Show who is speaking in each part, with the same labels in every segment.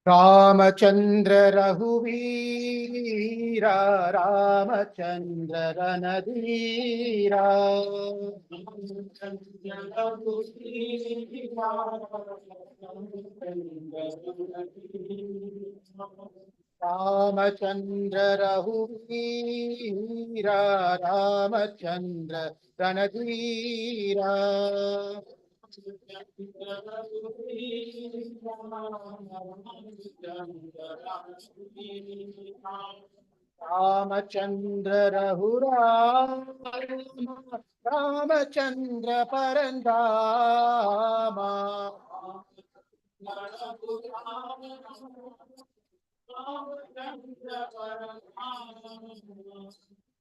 Speaker 1: रामचंद्र रघुवीरा रामचंद्र रणधीरा रामचंद्र रघुवीरा रामचंद्र रणधीरा रामचंद्र रघुराम रामचंद्र परंदामा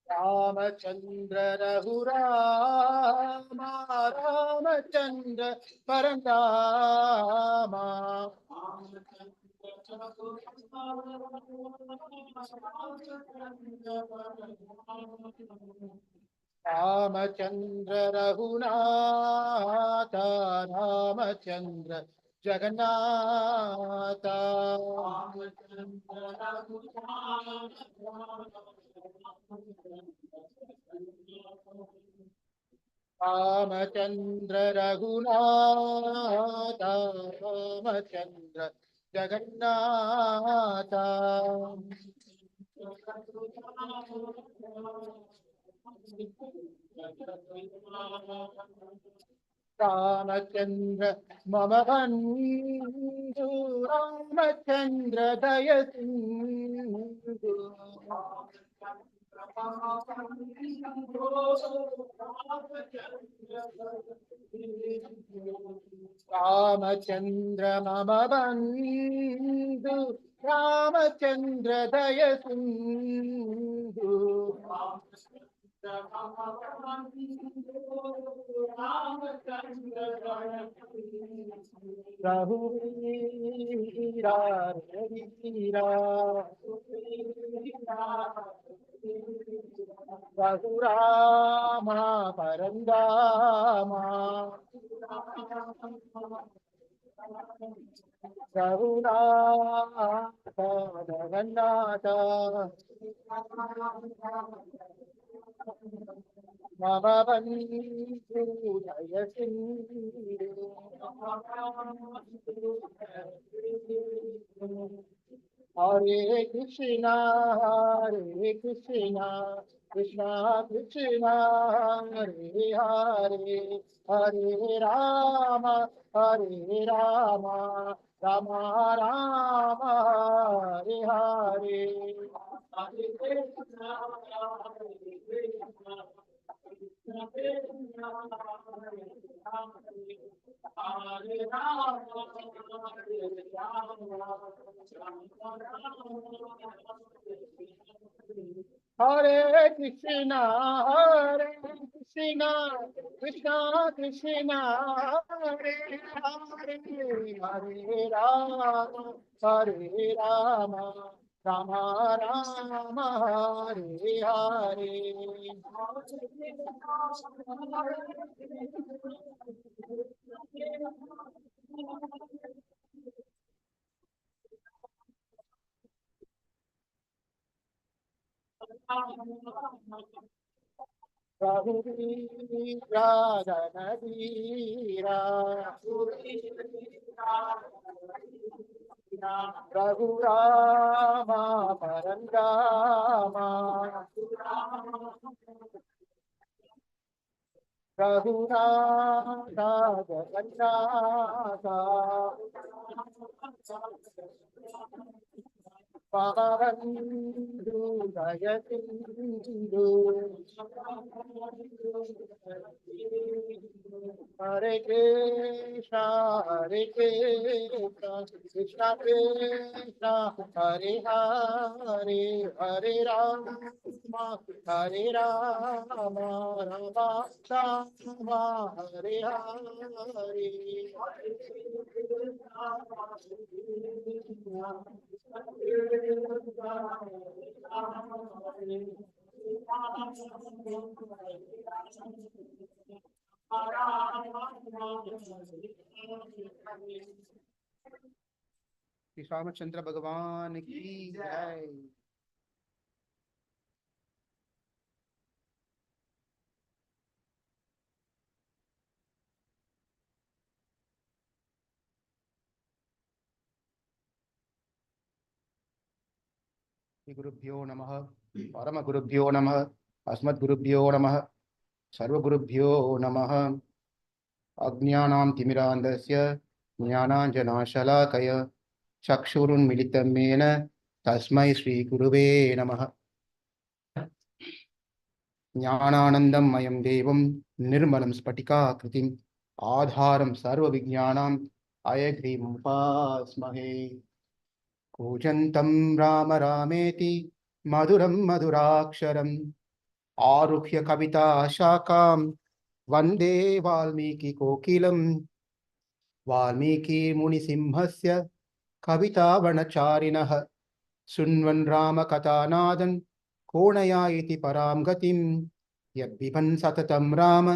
Speaker 1: रामचंद्र रघुराम रामचंद्र परंदामा रामचंद्र रघुनाथ रामचंद्र जगन्नाथ रामचंद्र रघुनाथ रामचंद्र जगन्नाथ रामचंद्र मम बंधु रामचंद्र दय सिंधु रामचंद्र मम बंधु रामचंद्र दय सिंधु रघुवीरा रघुवीरा रघुरामा परंदामा रघुनाथ जगन्नाथ मम बंधु जय सिंधु हरे कृष्णा कृष्णा कृष्णा हरे हरे हरे राम राम राम हरे हरे हरे कृष्णा कृष्णा कृष्णा हरे हरे हरे राम राम राम हरे हरे रघुवीरा रणधीरा रघुरामा परंदामा रघुनाथ जगन्नाथ बंधु जय सिंधु हरे कृष्णा कृष्णा कृष्णा हरे हरे हरे राम राम राम हरे हरे श्री रामचंद्र भगवान की जय। गुरुभ्यो नमः, परम गुरुभ्यो नमः, अस्मद्गुरुभ्यो नमः, सर्वगुरुभ्यो नमः। अज्ञानां तिमिरान्धस्य ज्ञानाञ्जनाशलाकय चक्षुरुन्मिलितं येन तस्मै श्रीगुरुवे नमः। ज्ञानानन्दमयं देवं निर्मलं स्फटिकाकृतिम् आधारं सर्वविज्ञानाम् अयग्रीवमुपास्महे। कूजन्तं राम रामेति मधुरं मधुराक्षरम् आरुह्य कविता शाखां वन्दे वाल्मीकिकोकिलम्। वाल्मीकिमुनिसिंहस्य कवितावनचारिणः शृण्वन् रामकथानादन् कोणयायिति परां गतिम्। यद्विभन् सततं राम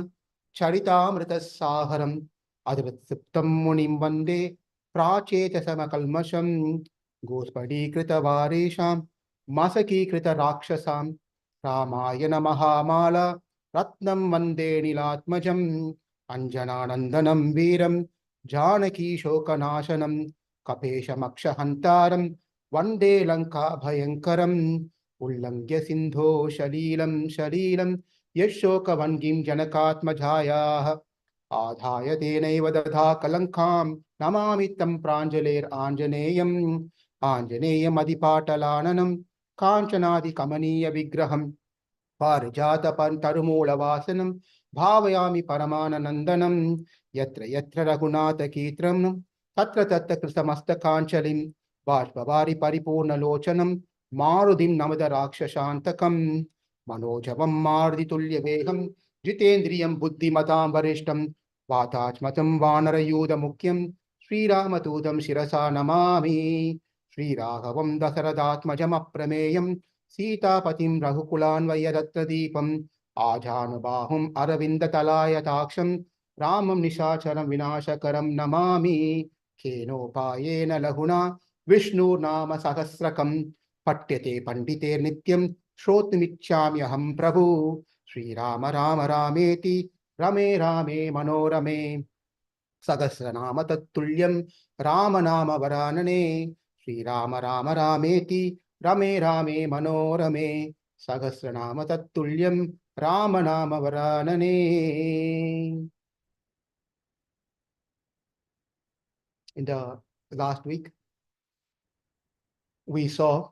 Speaker 1: चरितामृतसागरम् अधृत्सिप्तं मुनिं वन्दे प्राचेतसमकल्मषम्। गोस्फटीकृतवारेषां मशकीकृतराक्षसां रामायण महामाला रत्नं वन्दे नीलात्मजम्। अञ्जनानन्दनं वीरं जानकीशोकनाशनं कपेशमक्षहन्तारं वन्दे लङ्काभयङ्करम्। उल्लङ्घ्य सिन्धो शलीलं यशोकवन्गीं जनकात्मजायाः आधाय तेनैव दधा कलङ्कां नमामि तं प्राञ्जलेराञ्जनेयम्। आञ्जनेयमधिपाटलाननं काञ्चनादिकमनीयविग्रहं पारिजातपन्तरुमूलवासनं भावयामि परमानन्दनं। यत्र यत्र रघुनाथकीर्तनं तत्र तत्र कृतमस्तकाञ्चलिं बाष्पवारि परिपूर्णलोचनं मारुतिं नमद राक्षसान्तकं। मनोजवं मारुतितुल्यवेगं जितेन्द्रियं बुद्धिमतां वरिष्ठं वातात्मतं वानरयूथमुख्यं श्रीरामदूतं शिरसा नमामि। श्रीराघवं दशरथात्मजमप्रमेयं सीतापतिं रघुकुलान्वयरत्नदीपम् आजानुबाहुम् अरविन्दतलायताक्षं रामं निशाचरं विनाशकरं नमामि। केनोपायेन लघुना विष्णुर्नाम सहस्रकं पठ्यते पंडितैर्नित्यं श्रोतुमिच्छाम्यहं प्रभु। श्रीराम राम रामेति रमे रामे मनोरमे सहस्रनाम तत्तुल्यं राम नाम वरानने। श्रीराम राम रामेति रमे रामे मनोरमे सहस्रनाम तत्तुल्यं राम नाम वरानने। In the last week, we saw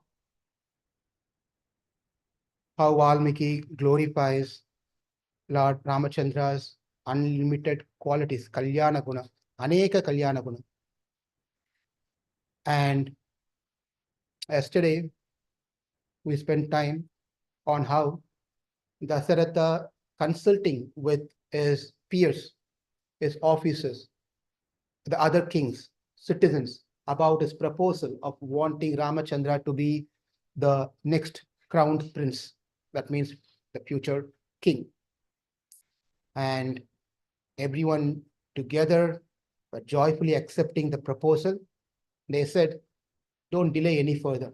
Speaker 1: how Valmiki glorifies Lord Ramachandra's unlimited qualities, Kalyana Guna, Aneka Kalyana Guna. And yesterday, we spent time on how Dasaratha consulting with his peers, his officers, the other kings, citizens, about his proposal of wanting Ramachandra to be the next crowned prince. That means the future king. And everyone together were joyfully accepting the proposal. They said, don't delay any further.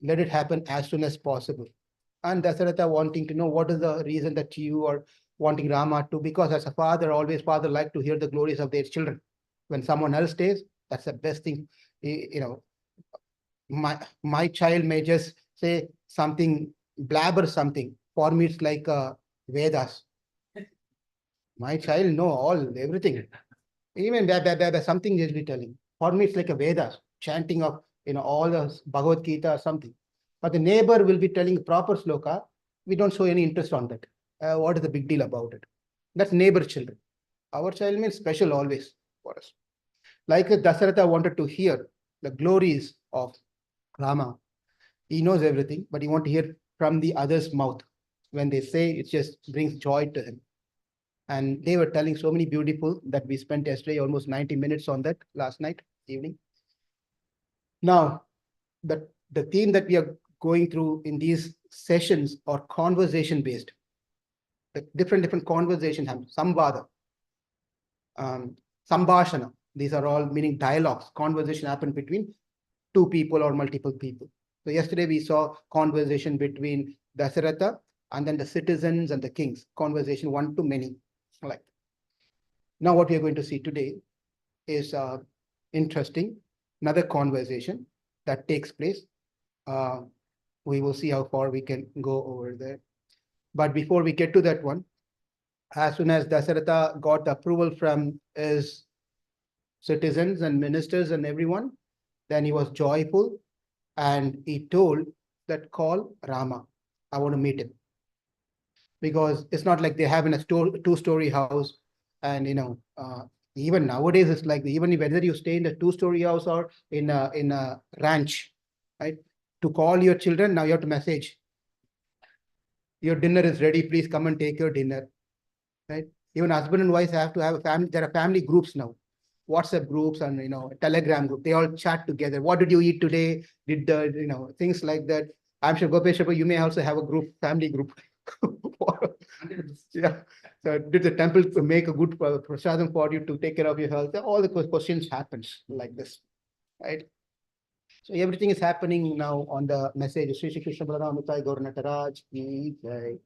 Speaker 1: Let it happen as soon as possible. And Dasaratha wanting to know what is the reason that you are wanting Rama to, because as a father, always father like to hear the glories of their children. When someone else stays, that's the best thing. My child may just say something, blabber something. For me, it's like Vedas. My child know everything. Even something is be telling. For me, it's like a Vedas, chanting of all the Bhagavad Gita or something. But the neighbor will be telling proper sloka. We don't show any interest on that. What is the big deal about it? That's neighbor children. Our child means special always for us. Like Dasaratha wanted to hear the glories of Rama. He knows everything, but he wants to hear from the other's mouth. When they say, it just brings joy to him. And they were telling so many beautiful that we spent yesterday almost 90 minutes on that last night, evening. Now, the theme that we are going through in these sessions are conversation based. The different conversations happen. Samvada, Sambhashana. These are all meaning dialogues. Conversation happen between two people or multiple people. So yesterday we saw conversation between Dasaratha and then the citizens and the kings, conversation one to many. Like now what we are going to see today is interesting, another conversation that takes place. We will see how far we can go over there. But before we get to that one, as soon as Dasaratha got approval from his citizens and ministers and everyone, then he was joyful and he told that call Rama. I want to meet him. Because it's not like they have in a two-story house. And even nowadays it's like even whether you stay in a two-story house or in a ranch, right? To call your children, now you have to message. Your dinner is ready, please come and take your dinner. Right? Even husband and wife have to have a family. There are family groups now, WhatsApp groups and Telegram group. They all chat together. What did you eat today? Did the things like that? I'm sure Gopesh, you may also have a group, family group. Yeah. So did the temple make a good prasadam for you to take care of your health? All the questions happens like this, right? So everything is happening now on the message. Shri Shri Krishna Balaram Mutai Gaur Nataraj ki jai.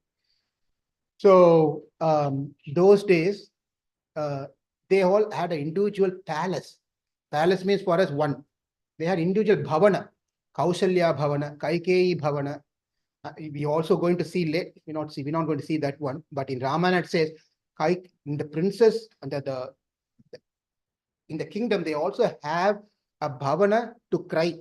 Speaker 1: So those days, they all had an individual palace. Palace means for us one. They had individual bhavana, Kaushalya bhavana, Kaikeyi bhavana. We also going to see late. We're not going to see that one. But in Ramayana it says, in the princess and in the kingdom they also have a bhavana to cry.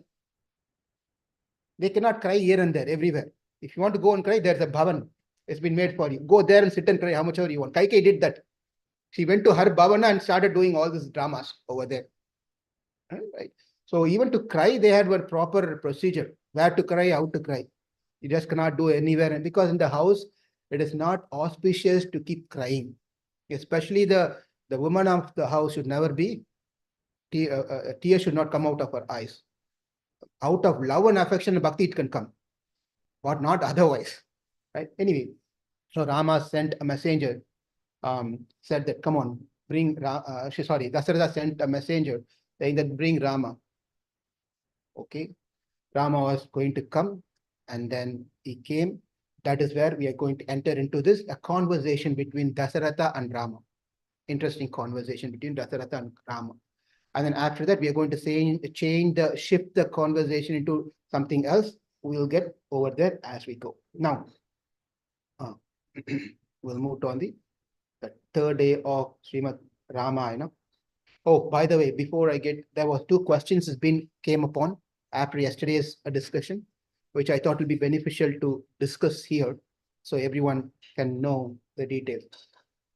Speaker 1: They cannot cry here and there everywhere. If you want to go and cry, there's a bhavan. It's been made for you. Go there and sit and cry how much ever you want. Kaikeyi did that. She went to her bhavana and started doing all these dramas over there. Right. So even to cry, they had one proper procedure. Where to cry, how to cry. You just cannot do anywhere. And because in the house, it is not auspicious to keep crying. Especially the woman of the house should never be, tears should not come out of her eyes. Out of love and affection and bhakti, it can come. But not otherwise. Right? Anyway, so Rama sent a messenger, said that, come on, bring, Dasaratha sent a messenger saying that bring Rama. Okay. Rama was going to come and then he came. That is where we are going to enter into this, a conversation between Dasaratha and Rama. Interesting conversation between Dasaratha and Rama. And then after that, we are going to shift the conversation into something else. We'll get over there as we go. Now, we'll move on the third day of Srimad Ramayana. Oh, by the way, before I get, there was two questions came upon after yesterday's discussion, which I thought will be beneficial to discuss here, so everyone can know the details.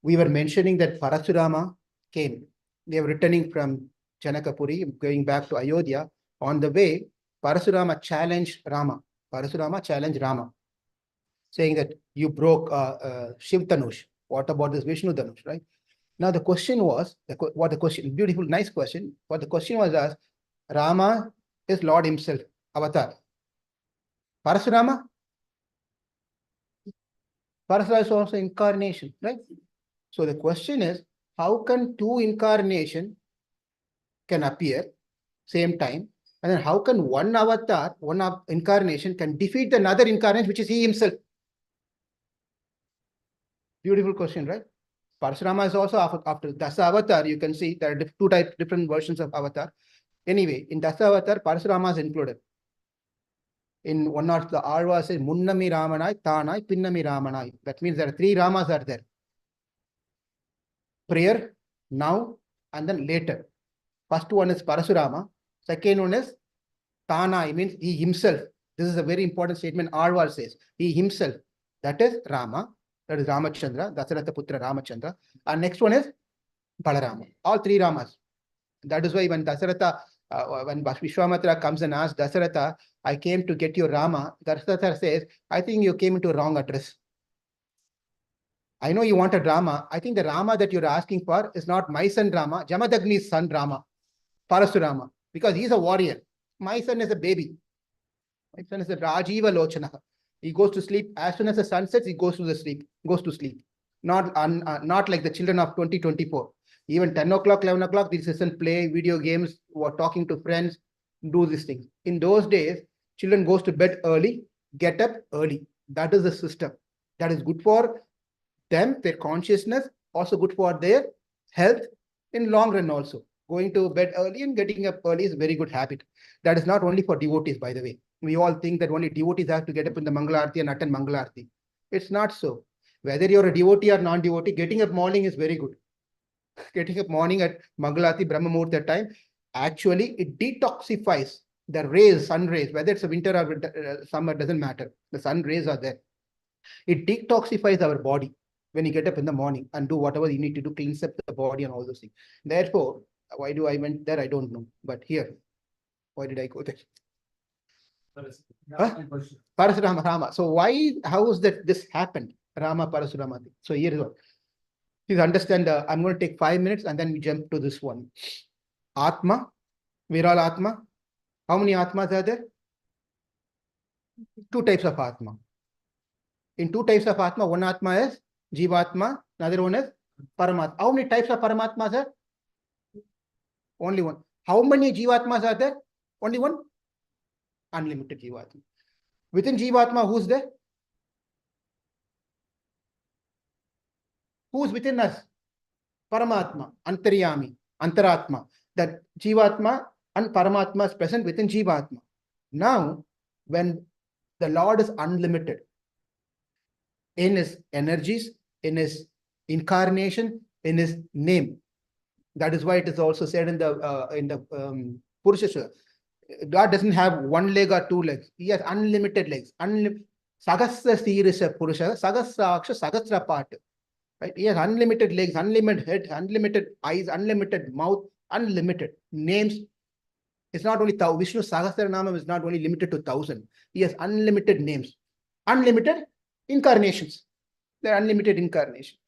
Speaker 1: We were mentioning that Parasurama came. They were returning from Janakapuri, going back to Ayodhya. On the way, Parasurama challenged Rama. Parasurama challenged Rama, saying that you broke Shiv Dhanush. What about this Vishnu Dhanush, right? Now the question was, beautiful, nice question. What the question was asked, Rama is Lord himself, avatar. Parasurama is also incarnation, right? So the question is, how can two incarnation can appear same time, and then how can one avatar, incarnation can defeat another incarnation, which is he himself? Beautiful question, right? Parashurama is also after Dasa Avatar. You can see there are different versions of Avatar. Anyway, in Dasa Avatar, Parashurama is included. In one of the Arva says, Munnami Ramanai, Tanai, Pinnami Ramanai. That means there are three Ramas are there. Prayer, now, and then later. First one is Parashurama. Second one is Tanai, means he himself. This is a very important statement Arva says. He himself. That is Rama. That is Ramachandra, Dasaratha Putra Ramachandra. And next one is Balarama. All three Ramas. That is why when Dasaratha, when Vishwamitra comes and asks Dasaratha, I came to get you Rama, Dasaratha says, I think you came into a wrong address. I know you wanted Rama. I think the Rama that you're asking for is not my son Rama, Jamadagni's son Rama, Parasurama, because he's a warrior. My son is a baby. My son is a Rajiva Lochana. He goes to sleep. As soon as the sun sets, he goes to sleep. Not like the children of 2024. Even 10 o'clock, 11 o'clock, these children play video games or talking to friends. do these things. In those days, children goes to bed early, get up early. That is the system. That is good for them, their consciousness, also good for their health in long run also. Going to bed early and getting up early is a very good habit. That is not only for devotees, by the way. We all think that only devotees have to get up in the Mangalarti and attend Mangalarti. It's not so. Whether you're a devotee or non-devotee, getting up morning is very good. Getting up morning at Mangalarti, Brahma Muhurta time, actually it detoxifies the rays, sun rays, whether it's a winter or summer, doesn't matter. The sun rays are there. It detoxifies our body when you get up in the morning and do whatever you need to do, cleans up the body and all those things. Therefore, why do I went there? I don't know. But here, why did I go there? Huh? Parasurama, Rama. So why, how is that this happened? Rama, Parasurama. So here is what. Please understand, I'm going to take 5 minutes and then we jump to this one. Atma, we're all Atma. How many Atmas are there? Two types of Atma. In two types of Atma, one Atma is Jivatma, another one is Paramatma. How many types of Paramatmas are? Only one. How many Jivatmas are there? Only one? Unlimited Jivatma. Within Jivatma, who's there? Who's within us? Paramatma, Antaryami, Antaratma. That Jivatma and Paramatma is present within Jivatma. Now, when the Lord is unlimited in his energies, in his incarnation, in his name. That is why it is also said in the Purusha. God doesn't have one leg or two legs. He has unlimited legs. Sagasra Sirisha Purusha, Sagasraksha, Sagasra part. Right? He has unlimited legs, unlimited head, unlimited eyes, unlimited mouth, unlimited names. It's not only Vishnu Sahasranamam is not only limited to 1,000. He has unlimited names, unlimited incarnations. They're unlimited incarnations.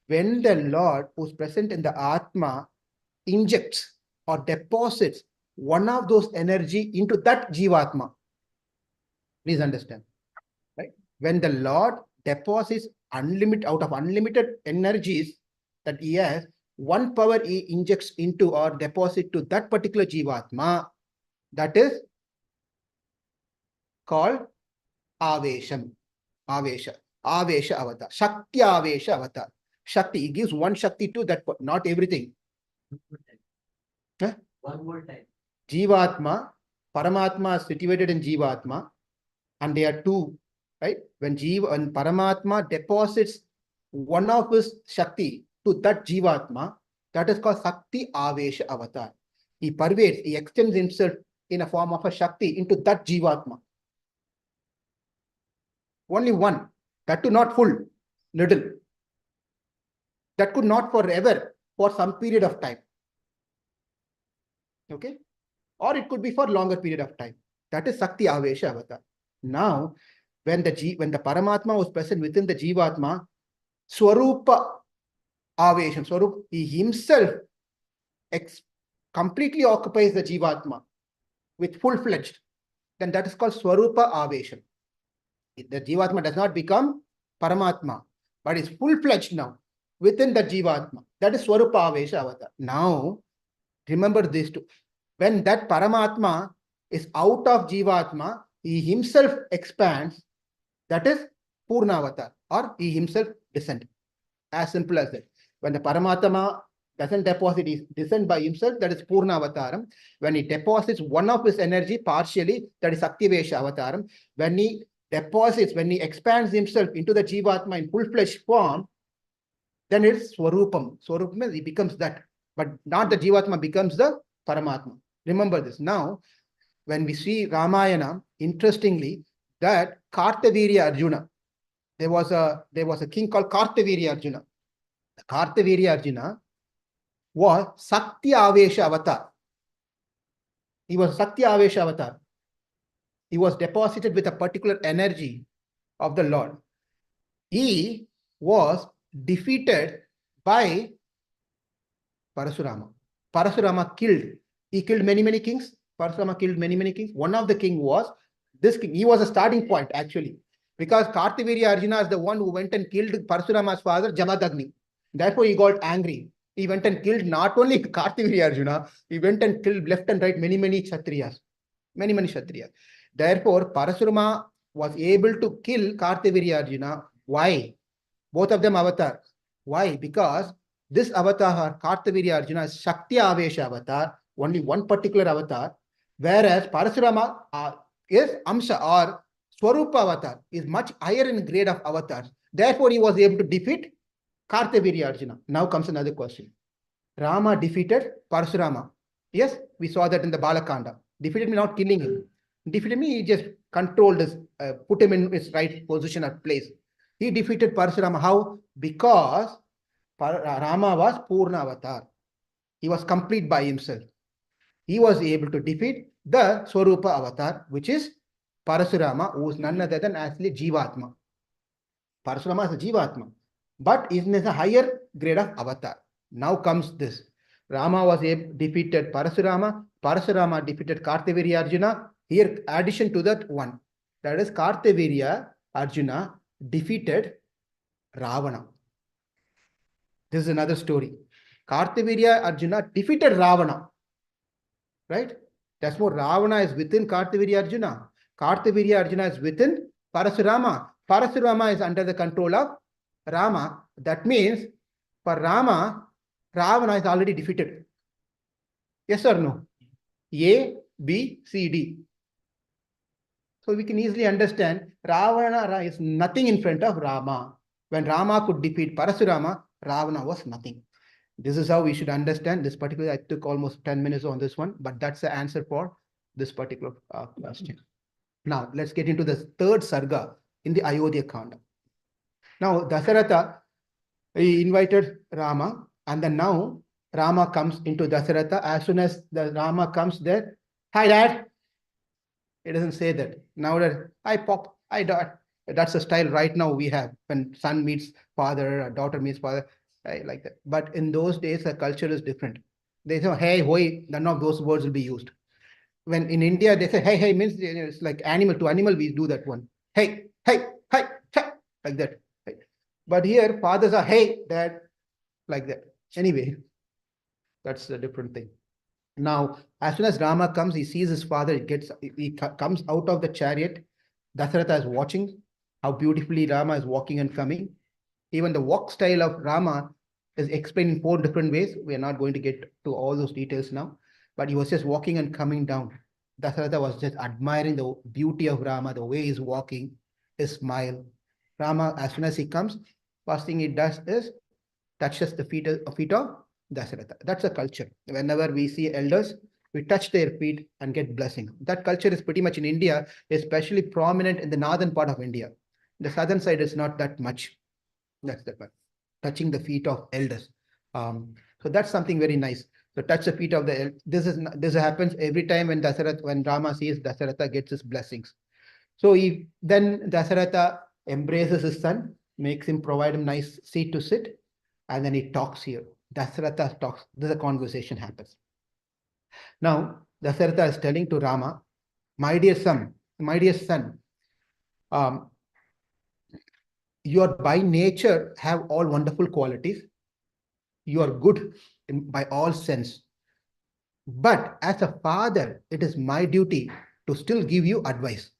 Speaker 1: When the Lord who's present in the Atma injects or deposits one of those energy into that Jivatma, please understand, right? When the Lord deposits unlimited out of unlimited energies that he has, one power he injects into or deposit to that particular Jivatma, that is called Avesham. Avesha. Avesha avatar. Shakti Avesha avatar. Shakti. He gives one Shakti to that, not everything. Huh?
Speaker 2: One more time.
Speaker 1: Jivatma, Paramatma is situated in Jivatma, and they are two, right? When Paramatma deposits one of his Shakti to that Jivatma, that is called Shakti Avesha avatar. He pervades, he extends himself in a form of a Shakti into that Jivatma. Only one. That too not full, little. That could not forever, for some period of time. Okay? Or it could be for longer period of time. That is Shakti Avesha avatar. Now, when the Paramatma was present within the Jivatma, Swarupa Avesham, Swarup, he himself completely occupies the Jivatma with full-fledged. Then that is called Swarupa Avesham. The Jivatma does not become Paramatma, but is full-fledged now within the Jivatma. That is Swarupa Avesha avatar. Now, remember this too. When that Paramatma is out of Jivatma, he himself expands. That is Purna avatar, or he himself descends. As simple as that. When the Paramatma doesn't deposit, he descends by himself, that is Purna avataram. When he deposits one of his energy partially, that is Aktivesha avataram. When he deposits, when he expands himself into the Jivatma in full-fledged form, then it's Swarupam. Swarupam means he becomes that. But not the Jivatma becomes the Paramatma. Remember this. Now, when we see Ramayana, interestingly, that Kartavirya Arjuna, there was a king called Kartavirya Arjuna. Kartavirya Arjuna was Sakti Avesha avatar. He was Sakti Avesha avatar. He was deposited with a particular energy of the Lord. He was defeated by Parasurama. Parasurama killed. He killed many kings. Parasurama killed many kings. One of the king was this king. He was a starting point actually. Because Kartavirya Arjuna is the one who went and killed Parasurama's father, Jamadagni. Therefore, he got angry. He went and killed not only Kartavirya Arjuna, he went and killed left and right many Kshatriyas. Many, many Kshatriyas. Therefore, Parasurama was able to kill Kartavirya Arjuna. Why? Both of them avatar. Why? Because this avatar, Kartavirya Arjuna, is Shakti Avesha avatar, only one particular avatar, whereas Parasurama is Amsha or Swarupa avatar, is much higher in grade of avatars. Therefore, he was able to defeat Kartavirya Arjuna. Now comes another question. Rama defeated Parasurama. Yes, we saw that in the Balakanda. Defeated me not killing him. Defeated me, he just controlled his, put him in his right position or place. He defeated Parasurama. How? Because Rama was Purna Avatar. He was complete by himself. He was able to defeat the Swarupa Avatar, which is Parasurama, who is none other than actually Jivatma. Parasurama is a Jivatma, but is in a higher grade of Avatar. Now comes this. Rama was defeated Parasurama. Parasurama defeated Kartavirya Arjuna. Here, addition to that one. That is Kartavirya Arjuna defeated Ravana. This is another story. Kartavirya Arjuna defeated Ravana. Right? That's more. Ravana is within Kartavirya Arjuna. Kartavirya Arjuna is within Parasurama. Parasurama is under the control of Rama. That means for Rama, Ravana is already defeated. Yes or no? A, B, C, D. So we can easily understand Ravana is nothing in front of Rama. When Rama could defeat Parasurama, Ravana was nothing. This is how we should understand this particular. I took almost 10 minutes on this one, but that's the answer for this particular question. Now, let's get into the third sarga in the Ayodhya Kanda. Now, Dasaratha, he invited Rama, and then now Rama comes into Dasaratha. As soon as the Rama comes there, hi dad. It doesn't say that. Now that I pop, I dad. That's the style right now we have when son meets father, or daughter meets father, like that. But in those days, the culture is different. They say, hey, hoi, none of those words will be used. When in India, they say, hey, hey, means it's like animal to animal, we do that one. Hey, hey, hey, hey, like that. But here, fathers are, hey, dad, like that. Anyway, that's a different thing. Now, as soon as Rama comes, he sees his father, he comes out of the chariot. Dasaratha is watching how beautifully Rama is walking and coming. Even the walk style of Rama is explained in 4 different ways. We are not going to get to all those details now, but he was just walking and coming down. Dasaratha was just admiring the beauty of Rama, the way he's walking, his smile. Rama, as soon as he comes, first thing he does is touches the feet of Dasaratha. That's a culture. Whenever we see elders, we touch their feet and get blessing. That culture is pretty much in India, especially prominent in the northern part of India. The southern side is not that much. That's the part. Touching the feet of elders. So that's something very nice. So touch the feet of the this happens every time when Rama sees Dasaratha gets his blessings. So then Dasaratha embraces his son, makes him provide him nice seat to sit, and then he talks here. Dasaratha talks. This is a conversation happens. Now Dasaratha is telling to Rama, my dear son, you are by nature have all wonderful qualities. You are good by all sense. But as a father, it is my duty to still give you advice.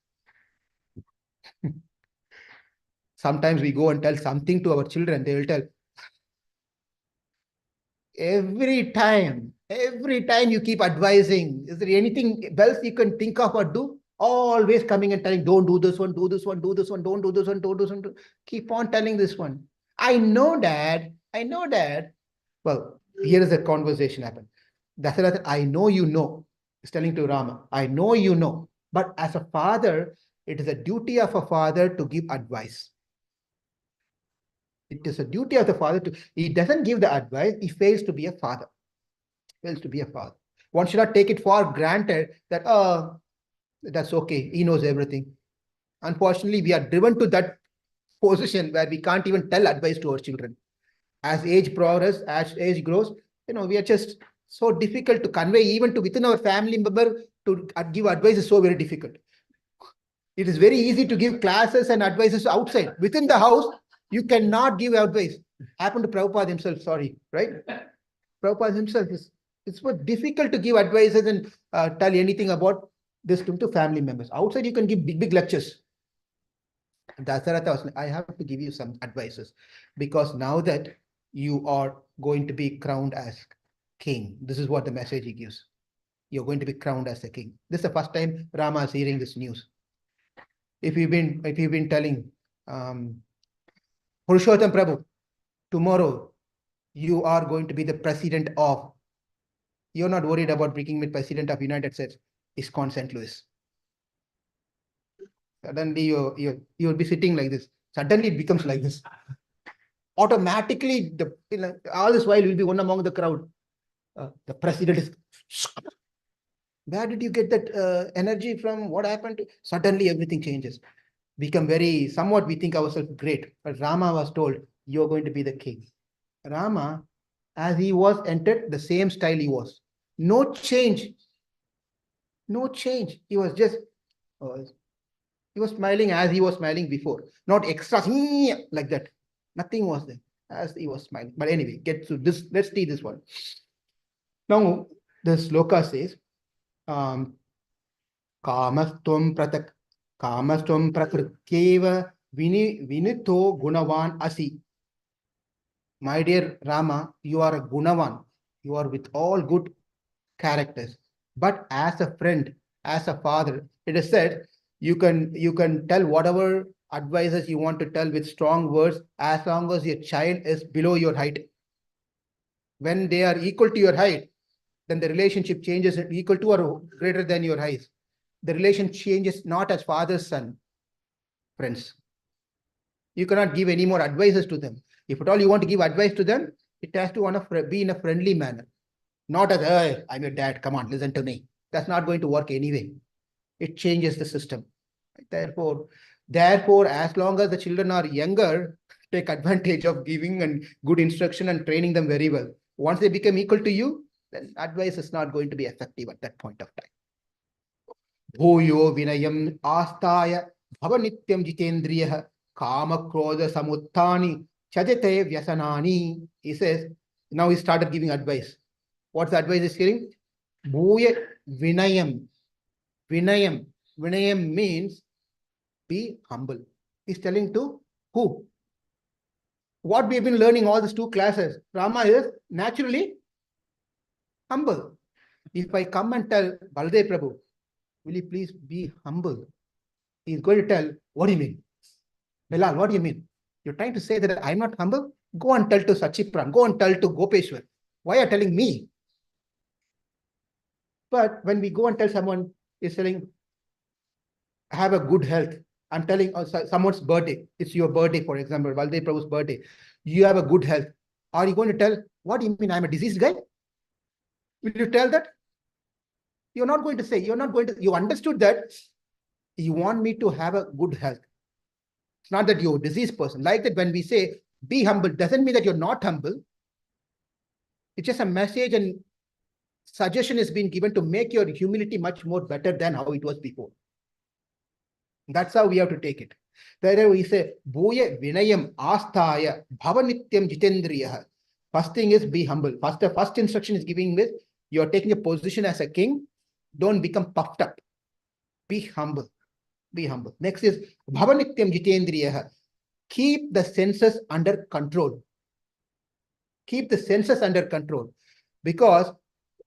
Speaker 1: Sometimes we go and tell something to our children, they will tell, every time you keep advising, is there anything else you can think of or do? Always coming and telling, don't do this one, do this one, do this one, don't do this one, don't do this one. Keep on telling this one. I know, Dad. Well, here is a conversation happen. Dasaratha, I know you know. He's telling to Rama, I know you know. But as a father, it is a duty of a father to give advice. It is a duty of the father to, he doesn't give the advice, he fails to be a father. One should not take it for granted that, that's okay, he knows everything. Unfortunately, we are driven to that position where we can't even tell advice to our children. As age progresses, as age grows, we are just so difficult to convey even to within our family member to give advice is so very difficult. It is very easy to give classes and advices outside. Within the house, you cannot give advice. Happened to Prabhupada himself, sorry, right? Prabhupada himself, it's so difficult to give advices and tell anything about This to family members. Outside, you can give big lectures. Dasaratha was like, I have to give you some advices because now that you are going to be crowned as king, this is what the message he gives. You're going to be crowned as a king. This is the first time Rama is hearing this news. If you've been telling Purushottam Prabhu, tomorrow you are going to be the president of, you're not worried about becoming the president of United States, ISKCON St. Louis. Suddenly you'll be sitting like this. Suddenly it becomes like this. Automatically, all this while you'll be one among the crowd. The president is. Where did you get that energy from? What happened to? Suddenly everything changes. Become very, somewhat we think ourselves great. But Rama was told, you're going to be the king. Rama, as he was entered, the same style he was. No change. No change. He was just, he was smiling as he was smiling before. Not extra like that. Nothing was there as he was smiling. But anyway, get to this. Let's see this one. Now, the sloka says, Kamastvam prakrityeva vinito gunavan asi. My dear Rama, you are a gunavan. You are with all good characters. But as a friend, as a father, it is said you can tell whatever advices you want to tell with strong words as long as your child is below your height. When they are equal to your height, then the relationship changes equal to or greater than your height. The relation changes not as father's son, friends. You cannot give any more advices to them. If at all you want to give advice to them, it has to be in a friendly manner. Not as, hey, I'm your dad, come on, listen to me. That's not going to work anyway. It changes the system. Therefore, as long as the children are younger, take advantage of giving and good instruction and training them very well. Once they become equal to you, then advice is not going to be effective at that point of time. Bhuyo vinayam astaya bhavanityam jitendriya kama krodha samuttani chajate vyasanani. He says, now he started giving advice. What's the advice he's giving? Bhuya vinayam. Vinayam. Vinayam means be humble. He's telling to who? What we've been learning all these 2 classes. Rama is naturally humble. If I come and tell Baldev Prabhu, will you please be humble? He's going to tell, what do you mean? Bilal, what do you mean? You're trying to say that I'm not humble? Go and tell to Sachipran. Go and tell to Gopeshwar. Why are you telling me? But when we go and tell someone, is telling, have a good health. I'm telling someone's birthday. It's your birthday, for example, Baldev Prabhu's birthday. You have a good health. Are you going to tell, what do you mean? I'm a diseased guy? Will you tell that? You're not going to say, you understood that you want me to have a good health. It's not that you're a diseased person. Like that, when we say, be humble, doesn't mean that you're not humble. It's just a message and suggestion is being given to make your humility much more better than how it was before. That's how we have to take it. There we say, Bhuya Vinayam Asthaya Bhavanityam Jitendriya. First thing is be humble. The first instruction is giving this. You're taking a position as a king. Don't become puffed up. Be humble. Be humble. Next is Bhavanityam Jitendriya. Keep the senses under control. Keep the senses under control. Because,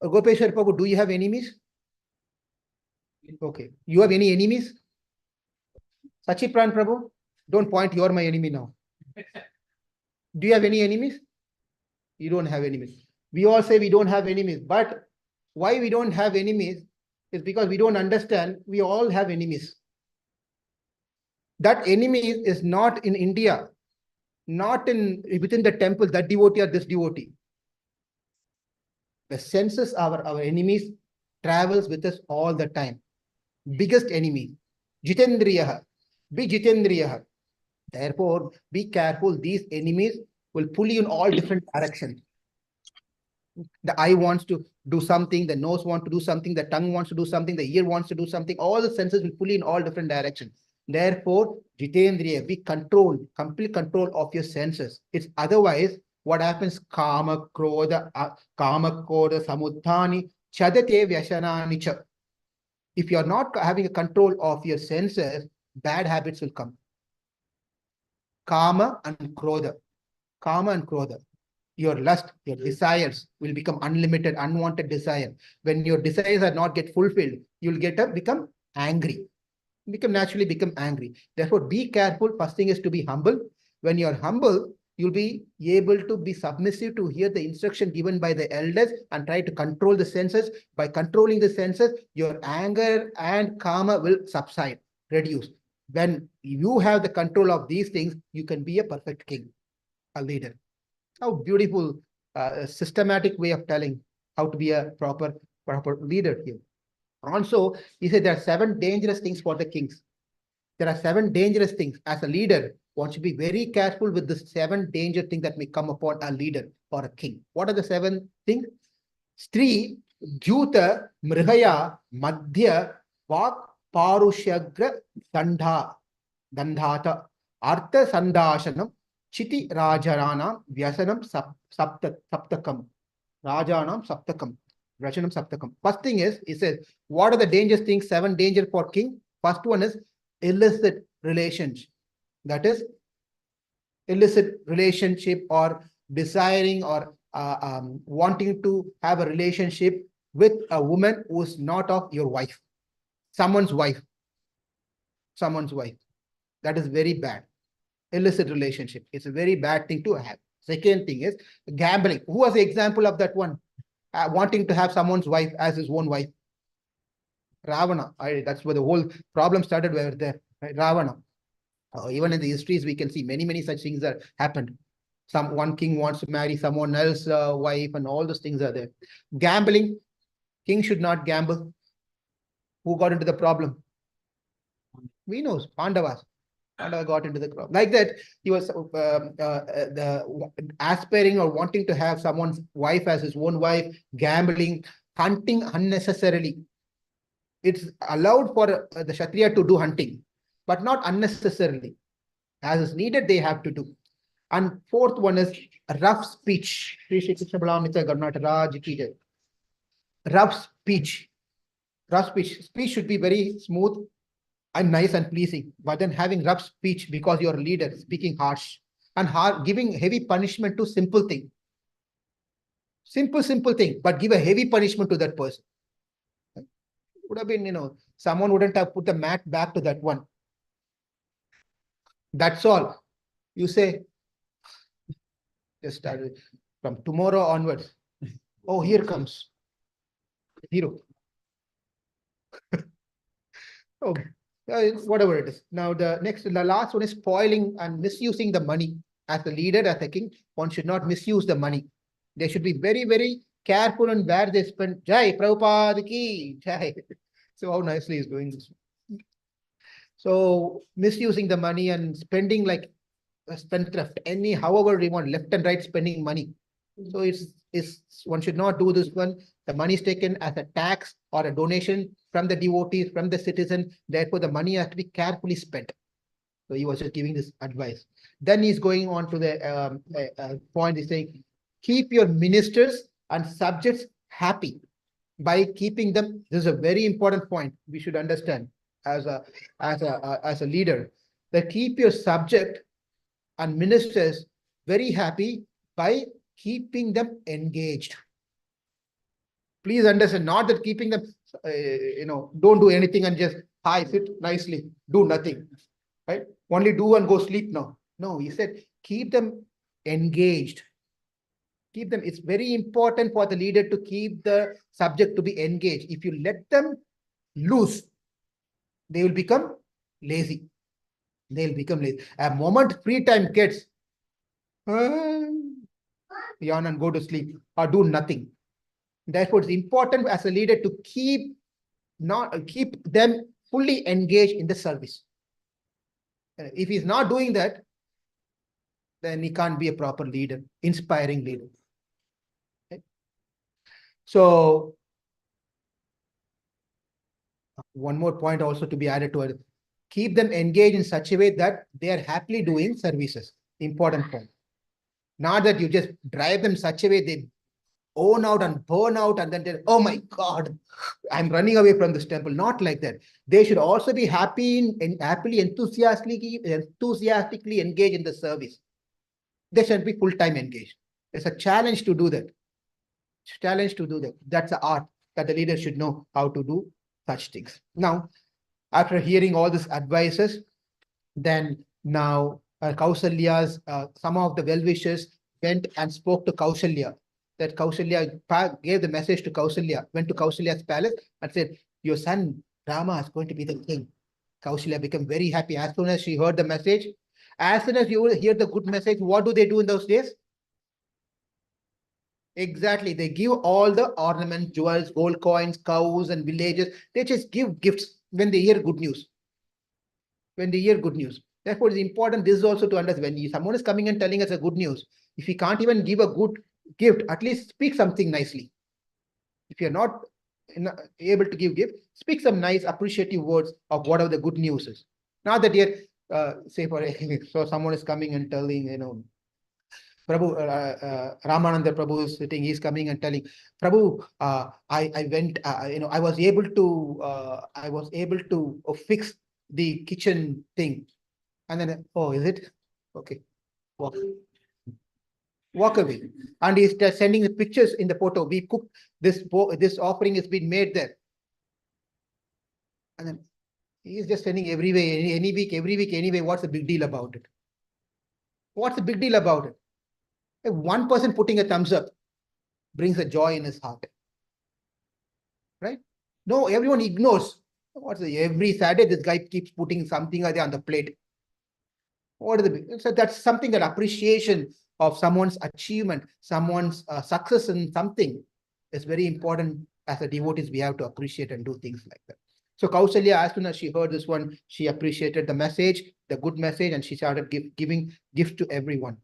Speaker 1: Gopeshwar Prabhu, do you have enemies? Okay. You have any enemies? Sachipran Prabhu, don't point, you're my enemy now. Do you have any enemies? You don't have enemies. We all say we don't have enemies, but why we don't have enemies is because we don't understand we all have enemies. That enemy is not in India, not within the temple, that devotee or this devotee. The senses, our enemies, travels with us all the time. Biggest enemy, Jitendriyaha. Be Jitendriyaha. Therefore, be careful. These enemies will pull you in all different directions. The eye wants to do something, the nose wants to do something, the tongue wants to do something, the ear wants to do something. All the senses will pull you in all different directions. Therefore, Jitendriya, be controlled, complete control of your senses. It's otherwise, what happens? Kama, Krodha, Samuddhani, Chadate Vyashanani cha. If you're not having a control of your senses, bad habits will come. Kama and krodha. Kama and krodha. Your lust, your desires will become unlimited, unwanted desire. When your desires are not get fulfilled, you'll become angry. Naturally become angry. Therefore, be careful. First thing is to be humble. When you're humble, you'll be able to be submissive to hear the instruction given by the elders and try to control the senses. By controlling the senses, your anger and karma will subside, reduce. When you have the control of these things, you can be a perfect king, a leader. How beautiful, systematic way of telling how to be a proper leader here. Also, he said there are 7 dangerous things for the kings. There are 7 dangerous things. As a leader, one should be very careful with the 7 danger things that may come upon a leader or a king. What are the 7 things? Stri, Juta, Mrigaya, Madhya, Vak, Parushagra, Dandhata, Artha Sandashanam, Chiti Rajaranam, Vyasanam Saptakam. Rajanam Saptakam. Rajanam Saptakam. First thing is, he says, what are the dangerous things? 7 danger for king. First one is illicit relationship. That is illicit relationship or desiring or wanting to have a relationship with a woman who is not of your wife. Someone's wife. That is very bad. Illicit relationship. It's a very bad thing to have. Second thing is gambling. Who was the example of that one? Wanting to have someone's wife as his own wife. Ravana. That's where the whole problem started over there. Right? Ravana. Even in the histories, we can see many such things that happened. One king wants to marry someone else's wife, and all those things are there. Gambling. King should not gamble. Who got into the problem? We know Pandavas. Pandava got into the problem. Like that, he was aspiring or wanting to have someone's wife as his own wife, gambling, hunting unnecessarily. It's allowed for the Kshatriya to do hunting, but not unnecessarily. As is needed, they have to do. And fourth one is rough speech. Rough speech. Speech should be very smooth and nice and pleasing, but then having rough speech because you're a leader, speaking harsh and giving heavy punishment to simple thing. Simple thing, but give a heavy punishment to that person. Would have been, someone wouldn't have put the mat back to that one. That's all. You say, just started from tomorrow onwards. Oh, here comes hero. Oh, whatever it is. Now, the last one is spoiling and misusing the money. As a leader, as a king, one should not misuse the money. They should be very careful on where they spend. Jai Prabhupada ki Jai. So how nicely he's doing this. So misusing the money and spending like a spendthrift, however you want, left and right spending money. So it's one should not do this one. The money is taken as a tax or a donation from the devotees, from the citizen. Therefore, the money has to be carefully spent. So he was just giving this advice. Then he's going on to the point. He's saying, keep your ministers and subjects happy by keeping them. This is a very important point we should understand as a leader. That keep your subject and ministers very happy by keeping them engaged. Please understand, not that keeping them, don't do anything and just sit nicely, do nothing, right? Only do and go sleep now. No, he said, keep them engaged. Keep them. It's very important for the leader to keep the subject to be engaged. If you let them loose, they will become lazy. They'll become lazy. A moment free time gets, yawn and go to sleep or do nothing. Therefore, it's important as a leader to keep them fully engaged in the service. If he's not doing that, then he can't be a proper leader, inspiring leader. Okay? So, one more point also to be added to it. Keep them engaged in such a way that they are happily doing services. Important point. Not that you just drive them such a way own out and burn out, and then tell, oh my God, I'm running away from this temple. Not like that. They should also be happy and happily, enthusiastically engaged in the service. They should be full-time engaged. It's a challenge to do that. Challenge to do that. That's the art that the leader should know how to do such things. Now, after hearing all these advices, then now Kausalya's, some of the well-wishers went and spoke to Kausalya. That Kausalya gave the message to Kausalya, went to Kausalya's palace and said, your son Rama is going to be the king. Kausalya became very happy as soon as she heard the message. As soon as you hear the good message, what do they do in those days? Exactly. They give all the ornaments, jewels, gold coins, cows, and villages. They just give gifts when they hear good news. When they hear good news. Therefore, it's important this is also to understand when someone is coming and telling us a good news. If you can't even give a good gift, at least speak something nicely. If you're not able to give gift, speak some nice appreciative words of whatever the good news is. Not that you're say for so someone is coming and telling, Prabhu, Ramananda Prabhu is sitting, he's coming and telling, Prabhu, I went, I was able to fix the kitchen thing. And then, oh, is it? Okay, walk, walk away. And he's just sending the pictures in the photo. We cooked this offering has been made there. And then he's just sending every way, any week, every week, anyway. What's the big deal about it? What's the big deal about it? If one person putting a thumbs up brings a joy in his heart. Right? No, everyone ignores. What's every Saturday this guy keeps putting something on the plate. What are so that's something that appreciation of someone's achievement, someone's success in something is very important. As a devotees, we have to appreciate and do things like that. So Kausalya, as soon as she heard this one, she appreciated the message, the good message, and she started giving gifts to everyone.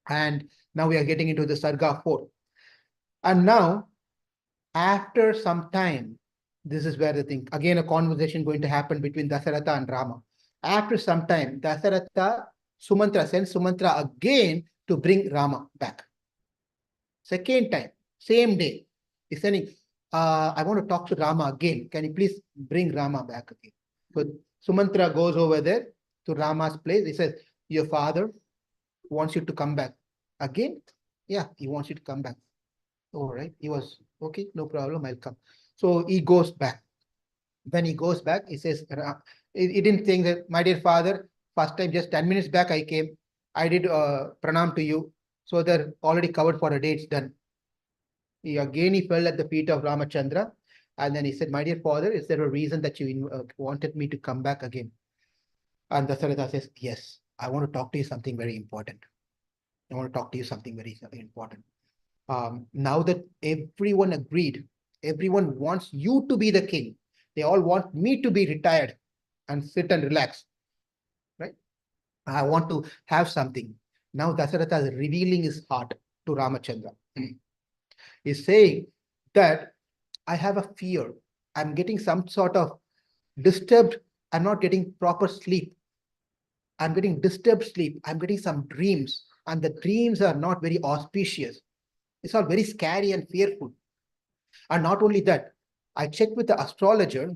Speaker 1: And now we are getting into the Sarga 4. And now, after some time, this is where the thing, again, a conversation going to happen between Dasaratha and Rama. After some time, Dasaratha, Sumantra sends Sumantra again to bring Rama back. Second time, same day, he's sending, I want to talk to Rama again. Can you please bring Rama back again? So Sumantra goes over there to Rama's place. He says, your father wants you to come back. Again? Yeah, he wants you to come back. All right. He was, okay, no problem, I'll come. So he goes back. When he goes back, he says, he didn't think that, my dear father, first time, just 10 minutes back I came. I did pranam to you. So they're already covered for a day, it's done. He fell at the feet of Ramachandra. And then he said, my dear father, is there a reason that you wanted me to come back again? And Dasaratha says, yes, I want to talk to you something very important. I want to talk to you something very important. Now that everyone agreed, everyone wants you to be the king. They all want me to be retired and sit and relax, right? I want to have something. Now Dasaratha is revealing his heart to Ramachandra. He's saying that I have a fear. I'm getting some sort of disturbed. I'm not getting proper sleep. I'm getting disturbed sleep. I'm getting some dreams, and the dreams are not very auspicious. It's all very scary and fearful. And not only that, I checked with the astrologer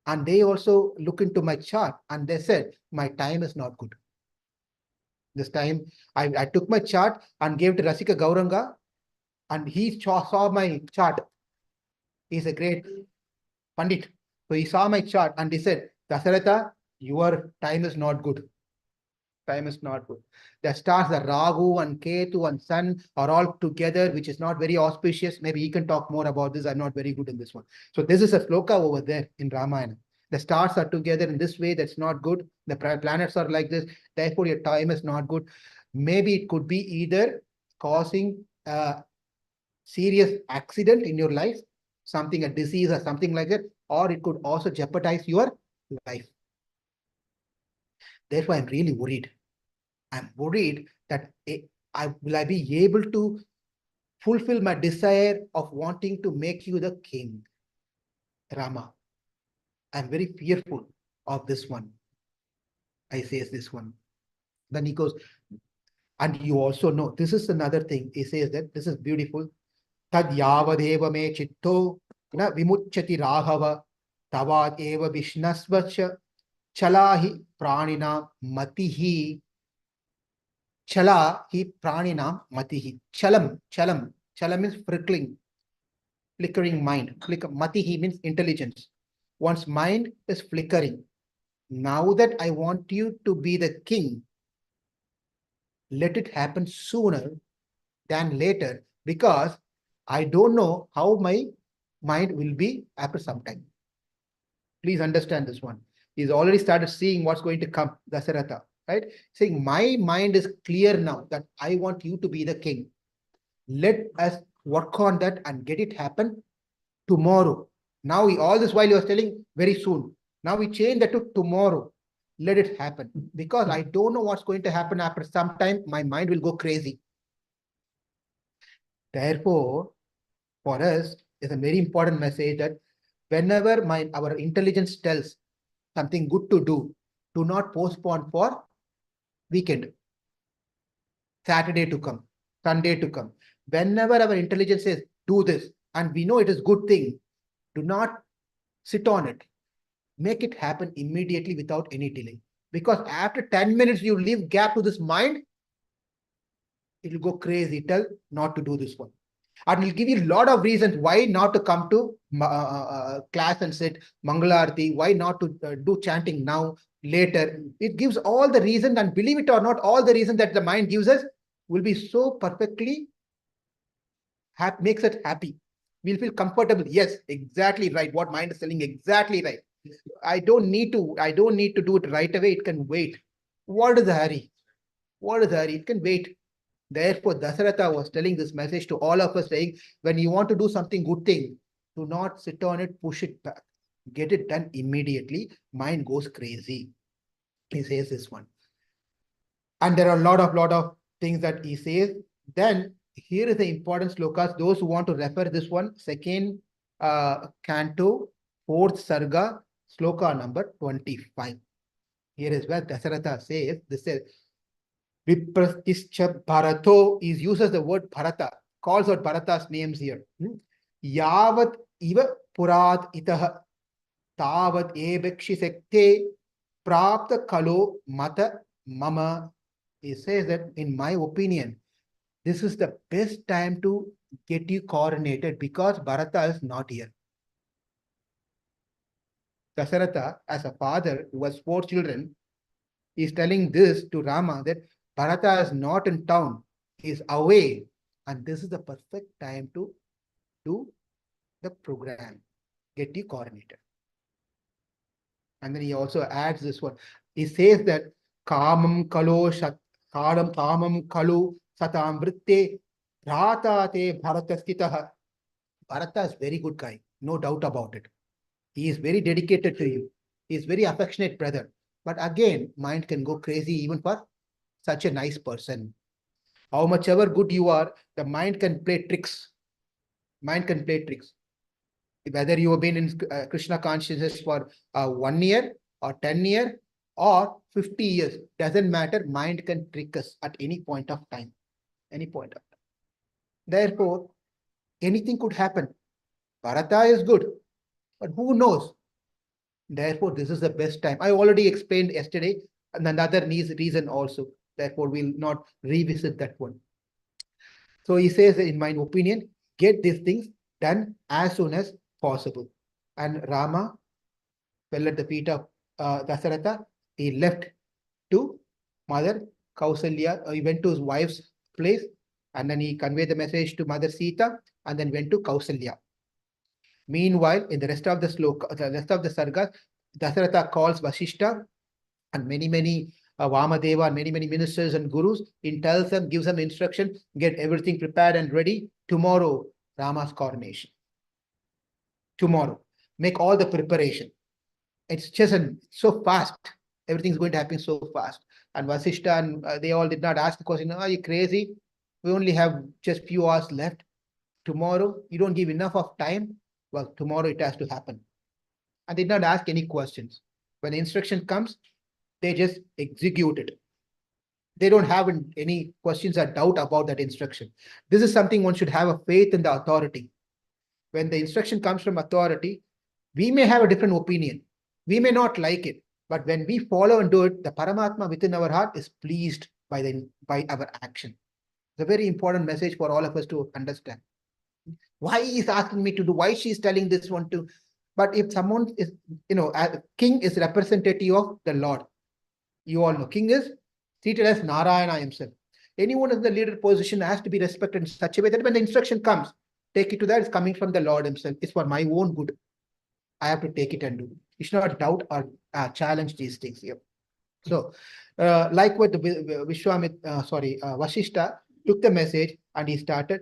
Speaker 1: and they also look into my chart and they said, my time is not good. This time, I took my chart and gave to Rasika Gauranga and he saw my chart. He's a great Pandit. So he saw my chart and he said, Dasaratha, your time is not good. Time is not good. The stars, the Rahu and Ketu and Sun are all together, which is not very auspicious. Maybe he can talk more about this. I'm not very good in this one. So this is a sloka over there in Ramayana. The stars are together in this way. That's not good. The planets are like this. Therefore, your time is not good. Maybe it could be either causing a serious accident in your life, something, a disease or something like that, or it could also jeopardize your life. Therefore, I'm really worried. I'm worried that will I be able to fulfill my desire of wanting to make you the king, Rama. I'm very fearful of this one. I says this one. Then he goes, and you also know, this is another thing. He says that this is beautiful. Tad yavadeva me chitto na vimuchyati raghava tavad eva vishnasvacha chalahi pranina matihi. Chala hi pranina matihi. Chalam means flickering mind. Matihi means intelligence. One's mind is flickering. Now that I want you to be the king, let it happen sooner than later, because I don't know how my mind will be after some time. Please understand this one. He's already started seeing what's going to come, Dasaratha, right? Saying, my mind is clear now that I want you to be the king. Let us work on that and get it happen tomorrow. Now, all this while he was telling very soon. Now we change that to tomorrow. Let it happen, because I don't know what's going to happen after some time. My mind will go crazy. Therefore, for us, is a very important message that whenever our intelligence tells something good to do not postpone for weekend, Saturday to come, Sunday to come. Whenever our intelligence says do this, and we know it is good thing, do not sit on it. Make it happen immediately without any delay. Because after 10 minutes, you leave gap to this mind, it will go crazy. Tell not to do this one. And will give you a lot of reasons why not to come to class and sit Mangalarti, why not to do chanting now, later. It gives all the reasons, and believe it or not, all the reasons that the mind gives us will be so perfectly makes us happy. We'll feel comfortable. Yes, exactly right. What mind is telling, exactly right. I don't need to do it right away. It can wait. What is the hurry? What is the hurry? It can wait. Therefore, Dasaratha was telling this message to all of us, saying, when you want to do something good thing, do not sit on it, push it back. Get it done immediately. Mind goes crazy. He says this one. And there are a lot of things that he says. Then here is the important slokas. Those who want to refer this one, second canto, fourth sarga, sloka number 25. Here is where Dasaratha says, this says, Vipratischa Bharato is uses the word Bharata, calls out Bharata's names here. Yavat iva purat itah tavat ebekshisekte prapta kalo mata mama. He says that, in my opinion, this is the best time to get you coronated, because Bharata is not here. Dasaratha, as a father who has 4 children, is telling this to Rama, that Bharata is not in town, he is away, and this is the perfect time to do the program, get you coronated. And then he also adds this one. He says that Kamam Kalo Kamam Kalu Satam Vritte Bhrata Te Bharata Stitaha. Bharata is very good guy, no doubt about it. He is very dedicated to you. He is very affectionate brother. But again, mind can go crazy even for such a nice person. How much ever good you are, the mind can play tricks. Mind can play tricks. Whether you have been in Krishna consciousness for 1 year or 10 years or 50 years, doesn't matter. Mind can trick us at any point of time. Any point of time. Therefore, anything could happen. Bharata is good, but who knows? Therefore, this is the best time. I already explained yesterday, and another reason also. Therefore, we'll not revisit that one. So he says, in my opinion, get these things done as soon as possible. And Rama fell at the feet of Dasaratha. He left to Mother Kausalya. He went to his wife's place, and then he conveyed the message to Mother Sita, and then went to Kausalya. Meanwhile, in the rest of the sloka, the rest of the sargas, Dasaratha calls Vasishta and many Vamadeva and many ministers and gurus. He tells them, gives them instruction, get everything prepared and ready. Tomorrow, Rama's coronation. Tomorrow, make all the preparation. It's just so fast. Everything's going to happen so fast. And Vasishta and they all did not ask the question, are you crazy? We only have just few hours left. Tomorrow, you don't give enough of time. Well, tomorrow it has to happen. And they did not ask any questions. When the instruction comes, they just execute it. They don't have any questions or doubt about that instruction. This is something one should have a faith in the authority. When the instruction comes from authority, we may have a different opinion. We may not like it, but when we follow and do it, the Paramatma within our heart is pleased by our action. It's a very important message for all of us to understand. Why he's asking me to do, why she's telling this one to. But if someone is, king is representative of the Lord. You all know, king is treated as Narayana himself. Anyone in the leader position has to be respected in such a way that when the instruction comes, take it to that, it's coming from the Lord himself. It's for my own good. I have to take it and do. You should not doubt or challenge these things here. So, like what the Vashishta took the message and he started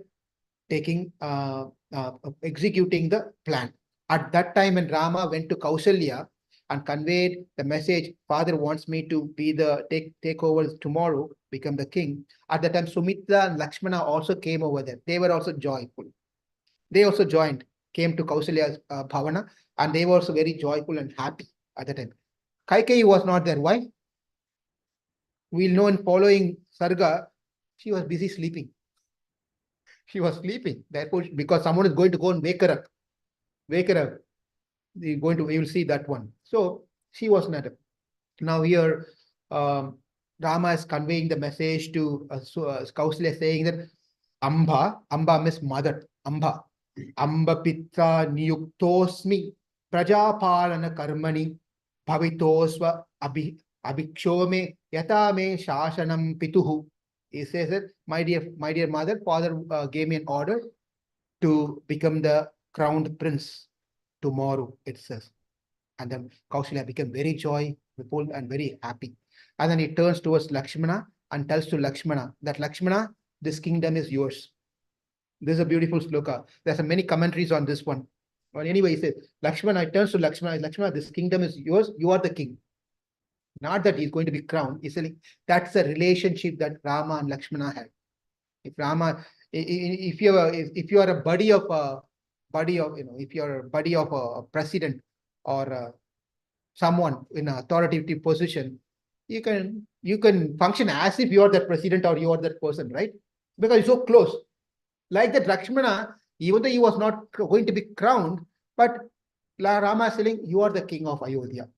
Speaker 1: taking, executing the plan. At that time, when Rama went to Kausalya and conveyed the message, Father wants me to be the take over tomorrow, become the king. At that time, Sumitra and Lakshmana also came over there. They were also joyful. They also joined, came to Kausalya's Bhavana, and they were also very joyful and happy at that time. Kaikeyi was not there. Why? We'll know in following Sarga, she was busy sleeping. She was sleeping. Therefore, because someone is going to go and wake her up. Wake her up. You will see that one. So she was not up. Now here, Rama is conveying the message to Kausalya, saying that Amba means mother, Amba Pitra niyuktosmi prajapalana karmani bhavitosva abhikshome yatame shashanam pituhu. He says that, my dear mother, father gave me an order to become the crowned prince tomorrow, it says. And then Kausalya became very joyful and very happy. And then he turns towards Lakshmana and tells to Lakshmana that, Lakshmana, this kingdom is yours. This is a beautiful sloka. There's many commentaries on this one. But anyway, he says, Lakshmana, turns to Lakshmana, Lakshmana, this kingdom is yours. You are the king. Not that he's going to be crowned. He's saying that's the relationship that Rama and Lakshmana had. If you are a buddy of if you're a buddy of a president or someone in an authoritative position, you can function as if you are that president or you are that person, right? Because you're so close. Like that Lakshmana, even though he was not going to be crowned, but Rama is telling, you are the king of Ayodhya.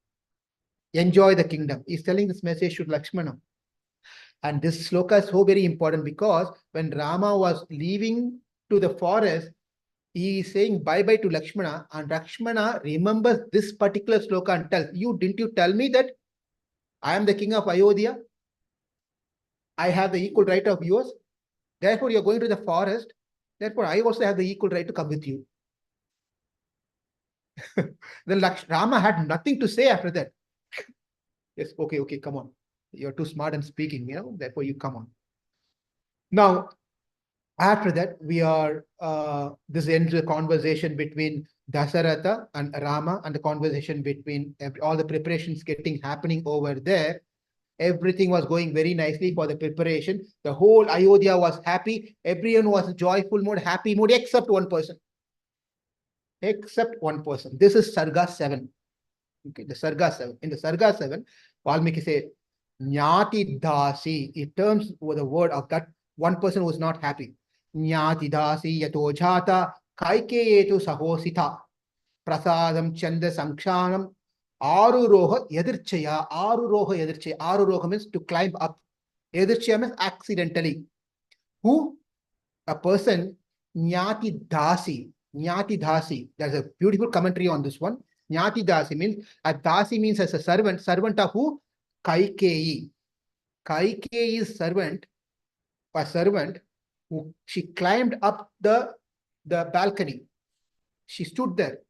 Speaker 1: Enjoy the kingdom. He's telling this message to Lakshmana. And this sloka is so very important because when Rama was leaving to the forest, he is saying bye-bye to Lakshmana, and Lakshmana remembers this particular sloka and tells, didn't you tell me that I am the king of Ayodhya? I have the equal right of yours. Therefore, you're going to the forest. Therefore, I also have the equal right to come with you. Then Rama had nothing to say after that. Yes, okay, come on. You're too smart and speaking, therefore you come on. Now, after that, this ends the conversation between Dasaratha and Rama, and the conversation between all the preparations happening over there. Everything was going very nicely for the preparation. The whole Ayodhya was happy. Everyone was joyful mood, happy mood, except one person. Except one person. This is Sarga 7. Okay, the Sarga 7. In the Sarga 7, Valmiki says, Nyati Dasi. It terms with the word of that one person who was not happy. Nyati Dasi Yato Jata Kaikeyetu Sahosita Prasadam Chanda Sankshanam Aruroha Yadirchaya. Aruroha Yadirchaya. Aruroha means to climb up. Yadirchaya means accidentally. Who? A person, Nyati Dasi. Nyati Dasi. There's a beautiful commentary on this one. Nyati Dasi means, a Dasi means as a servant. Servant of who? Kaikeyi. Kaikeyi's servant, a servant who she climbed up the balcony. She stood there.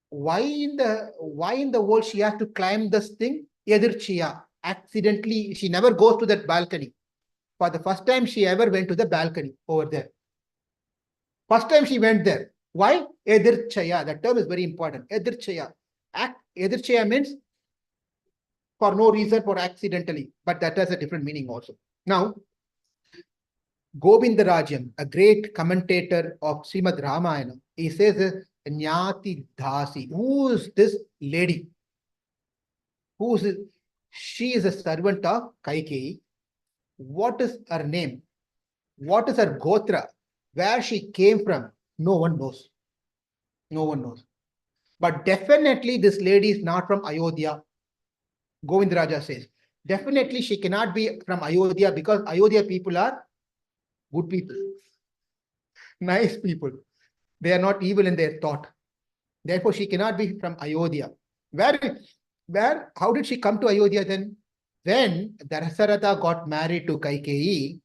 Speaker 1: Why in the world she has to climb this thing? Yadirchiya. Accidentally, she never goes to that balcony. For the first time she ever went to the balcony over there. First time she went there. Why? Edirchaya. That term is very important. Edirchaya. Edirchaya means for no reason, for accidentally. But that has a different meaning also. Now, Govindarajam, a great commentator of Srimad Ramayana, he says, Nyati Dasi. Who is this lady? Who is it? She is a servant of Kaikeyi. what is her name, what is her gotra, where she came from, no one knows. No one knows. But definitely this lady is not from Ayodhya. Govind Raja says. Definitely she cannot be from Ayodhya because Ayodhya people are good people, nice people. They are not evil in their thought. Therefore, she cannot be from Ayodhya. Where, how did she come to Ayodhya then? When Darasaratha got married to Kaikeyi,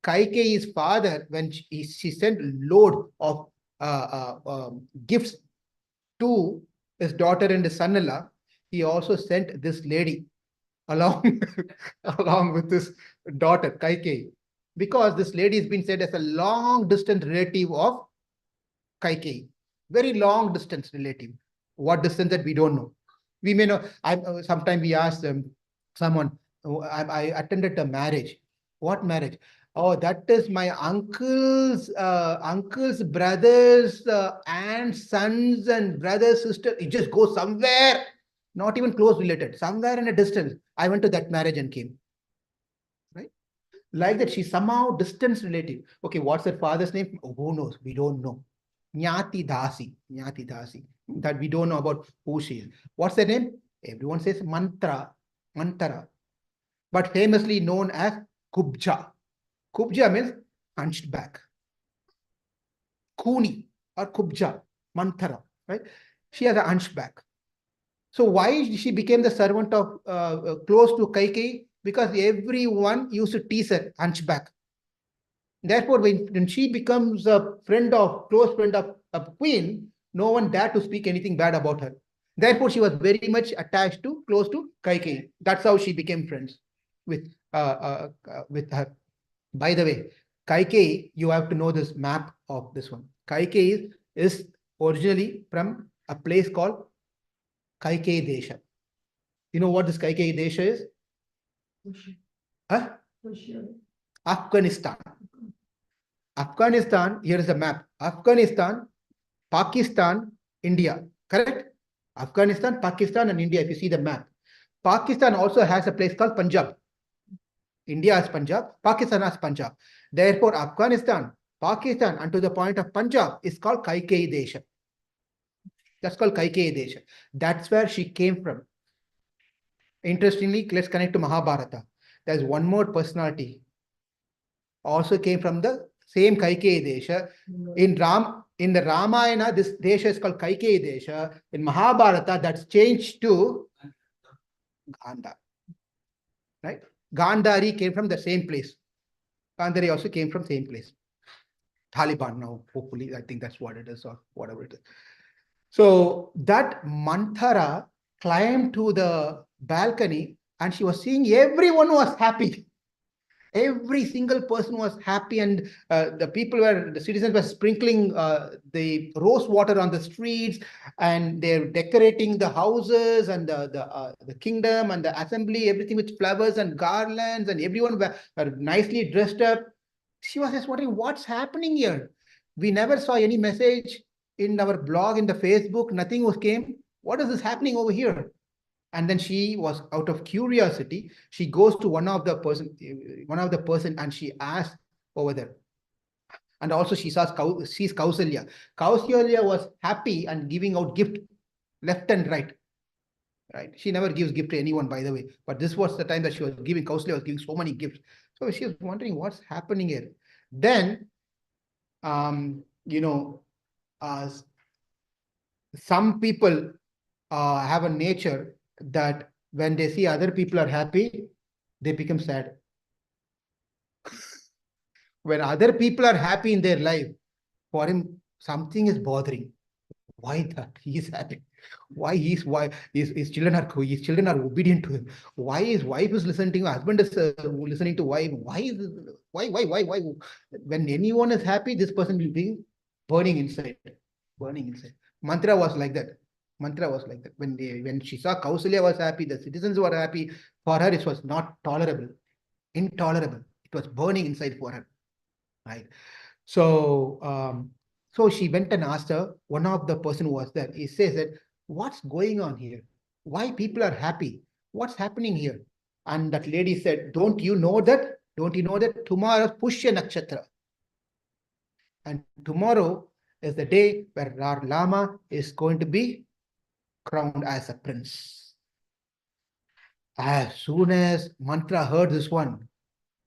Speaker 1: Kaikeyi's father, when she sent load of gifts to his daughter and his son-in-law, he also sent this lady along, along with his daughter, Kaikeyi, because this lady has been said as a long distance relative of Kaikeyi, very long distance relative. What distance that we don't know. We may know. Sometimes we ask someone, I attended a marriage. What marriage? Oh, that is my uncle's brothers, aunts, sons, and brothers, sisters. It just goes somewhere, not even close related, somewhere in a distance. I went to that marriage and came. Right? Like that, she's somehow distance relative. Okay, what's her father's name? Oh, who knows? We don't know. Nyati Dasi. Nyati Dasi. That we don't know about who she is. What's her name? Everyone says Mantra. Mantara. But famously known as Kubja. Kubja means hunched back. Kuni or Kubja. Mantara. Right? She has a hunchback. So why she became the servant of close to Kaikeyi? Because everyone used to tease her hunchback. Therefore, when she becomes a close friend of a queen, no one dared to speak anything bad about her. Therefore, she was very much attached to, close to Kaikeyi. That's how she became friends with her. By the way, Kaikeyi, you have to know this map of this one. Kaikeyi is originally from a place called Kaikeyi Desha. You know what this Kaikeyi Desha is? Huh? Afghanistan. Afghanistan, here is a map. Afghanistan, Pakistan, India. Correct? Afghanistan, Pakistan, and India, if you see the map. Pakistan also has a place called Punjab. India has Punjab, Pakistan has Punjab. Therefore, Afghanistan, Pakistan, and to the point of Punjab is called Kaikeyi Desha. That's called Kaikeyi Desha. That's where she came from. Interestingly, let's connect to Mahabharata. There's one more personality. Also came from the same Kaikeyi Desha. In the Ramayana, this Desha is called Kaikeyi Desha. In Mahabharata, that's changed to Gandhar. Right? Gandhari came from the same place. Gandhari also came from same place. Taliban now, hopefully, I think that's what it is, or whatever it is. So that Manthara climbed to the balcony and she was seeing everyone was happy. Every single person was happy, and the citizens were sprinkling the rose water on the streets, and they're decorating the houses and the kingdom and the assembly, everything with flowers and garlands, and everyone were nicely dressed up. She was just wondering what's happening here. We never saw any message in our blog, in the Facebook, nothing was came. What is this happening over here? And then she was, out of curiosity, she goes to one of the person and she asks over there. And also she sees Kausalya. Kausalya was happy and giving out gift left and right. Right? She never gives gift to anyone, by the way. But this was the time that she was giving, Kausalya was giving so many gifts. So she was wondering what's happening here. Then, some people have a nature that when they see other people are happy, they become sad. When other people are happy in their life, for him, something is bothering. Why that? He is happy. Why his children are obedient to him? Why his wife is listening to him? Husband is listening to wife. Why? When anyone is happy, this person will be burning inside. Burning inside. Mantra was like that. Mantra was like that. When she saw Kausalya was happy, the citizens were happy. For her, it was not tolerable, intolerable. It was burning inside for her. Right. So she went and asked her, one of the person who was there, he says that, what's going on here? Why people are happy? What's happening here? And that lady said, don't you know that Don't you know that tomorrow is Pushya Nakshatra? And tomorrow is the day where our Lama is going to be crowned as a prince. As soon as Mantra heard this one,